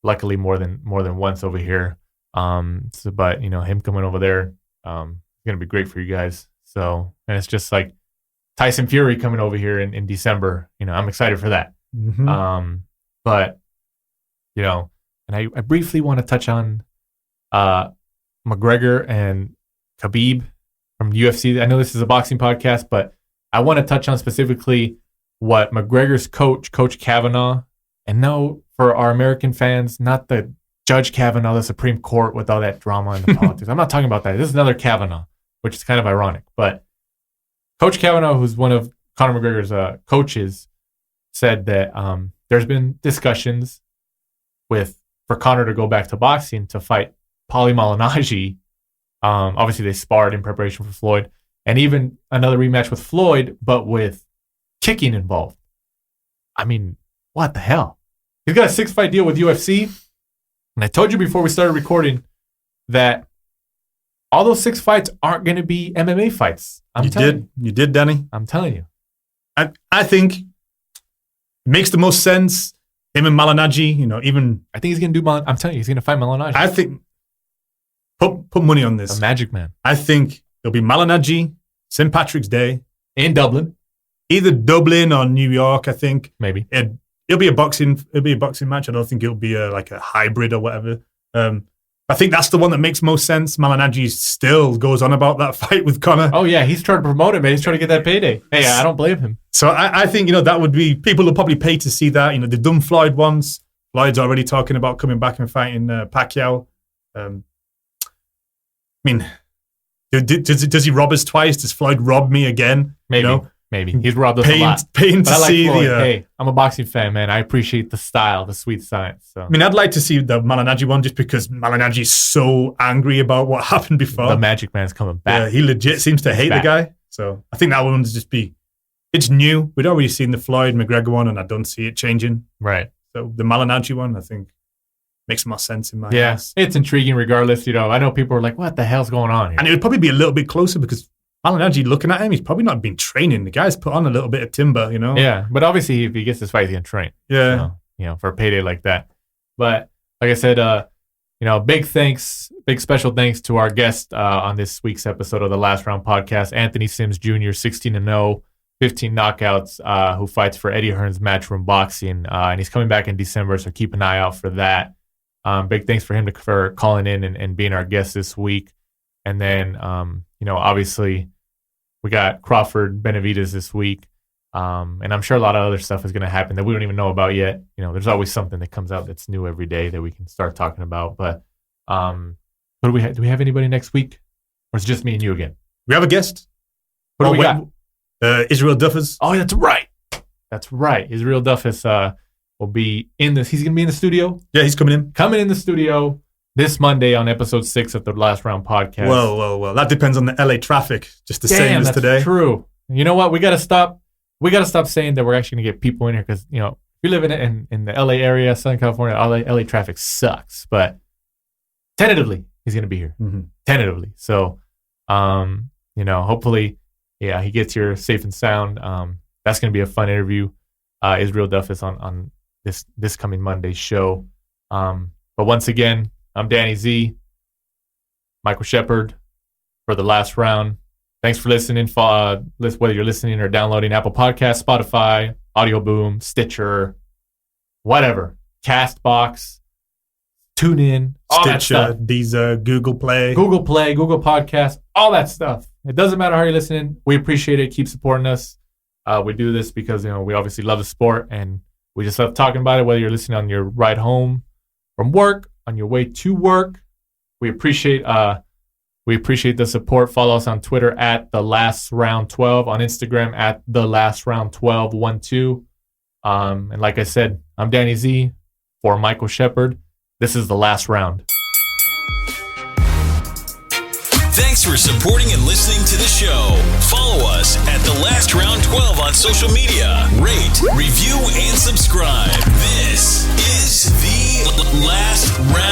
luckily more than once over here. But him coming over there, it's gonna be great for you guys. So, and it's just like Tyson Fury coming over here in December. I'm excited for that. Mm-hmm. But, and I briefly want to touch on McGregor and Khabib from UFC. I know this is a boxing podcast, but I want to touch on specifically what McGregor's Coach Kavanaugh, and no, for our American fans, not the Judge Kavanaugh, the Supreme Court with all that drama and the politics. I'm not talking about that. This is another Kavanaugh, which is kind of ironic. But Coach Kavanaugh, who's one of Conor McGregor's coaches, said that there's been discussions for Conor to go back to boxing to fight Paulie Malignaggi. Obviously, they sparred in preparation for Floyd, and even another rematch with Floyd, but with kicking involved. I mean, what the hell? He's got a 6-fight deal with UFC, and I told you before we started recording that all those 6 fights aren't going to be MMA fights. You did, Danny. I'm telling you. I think it makes the most sense. Him and Malignaggi, even... I think he's going to do... I'm telling you, he's going to fight Malignaggi. I think... Put money on this. A Magic Man. I think it'll be Malignaggi, St. Patrick's Day. In Dublin. Either Dublin or New York, I think. Maybe. It'll be a boxing match. I don't think it'll be like a hybrid or whatever. I think that's the one that makes most sense. Malignaggi still goes on about that fight with Conor. Oh, yeah. He's trying to promote it, man. He's trying to get that payday. Hey, I don't blame him. So I think, that would be... People will probably pay to see that. They've done Floyd once. Floyd's already talking about coming back and fighting Pacquiao. Does he rob us twice? Does Floyd rob me again? Maybe. Maybe. He's robbed us a lot. Paying to like see Floyd. the... Hey, I'm a boxing fan, man. I appreciate the style, the sweet science. So. I'd like to see the Malignaggi one just because Malignaggi's so angry about what happened before. The Magic Man's coming back. Yeah, he legit seems to hate the guy. So I think that one would just be... It's new. We'd already seen the Floyd-McGregor one, and I don't see it changing. Right. So the Malignaggi one, I think, makes more sense in my eyes. It's intriguing regardless. I know people are like, what the hell's going on here? And it would probably be a little bit closer because Malignaggi, looking at him, he's probably not been training. The guy's put on a little bit of timber, Yeah, but obviously if he gets this fight, he's going to train. Yeah. For a payday like that. But like I said, big special thanks to our guest on this week's episode of the Last Round Podcast, Anthony Sims Jr., 16-0, 15 knockouts, who fights for Eddie Hearn's Matchroom Boxing. And he's coming back in December, so keep an eye out for that. Big thanks for him for calling in and being our guest this week. And then, obviously we got Crawford Benavidez this week. And I'm sure a lot of other stuff is going to happen that we don't even know about yet. There's always something that comes out that's new every day that we can start talking about. But what do we have? Do we have anybody next week? Or is it just me and you again? We have a guest. What do we got? Israel Duffus. Oh, that's right. That's right. Israel Duffus will be in this. He's going to be in the studio. Yeah, he's coming in. Coming in the studio this Monday on episode 6 of the Last Round Podcast. Well. That depends on the LA traffic, just the same as today. That's true. You know what? We got to stop saying that we're actually going to get people in here because, if you live in the LA area, Southern California, LA traffic sucks. But tentatively, he's going to be here. Mm-hmm. Tentatively. So, hopefully, he gets here safe and sound. That's going to be a fun interview. Israel Duffus on this coming Monday's show. But once again, I'm Danny Z, Michael Shepard for the Last Round. Thanks for listening. Whether you're listening or downloading Apple Podcasts, Spotify, Audio Boom, Stitcher, whatever, Castbox, TuneIn, all that stuff. Deezer, Google Play, Google Podcasts, all that stuff. It doesn't matter how you're listening. We appreciate it. Keep supporting us. We do this because we obviously love the sport and we just love talking about it. Whether you're listening on your ride home from work, on your way to work, we appreciate the support. Follow us on Twitter at The Last Round 12, on Instagram at The Last Round 1212. And like I said, I'm Danny Z for Michael Shepard. This is The Last Round. Thanks for supporting and listening to the show. Follow us at The Last Round 12 on social media. Rate, review, and subscribe. This is The Last Round.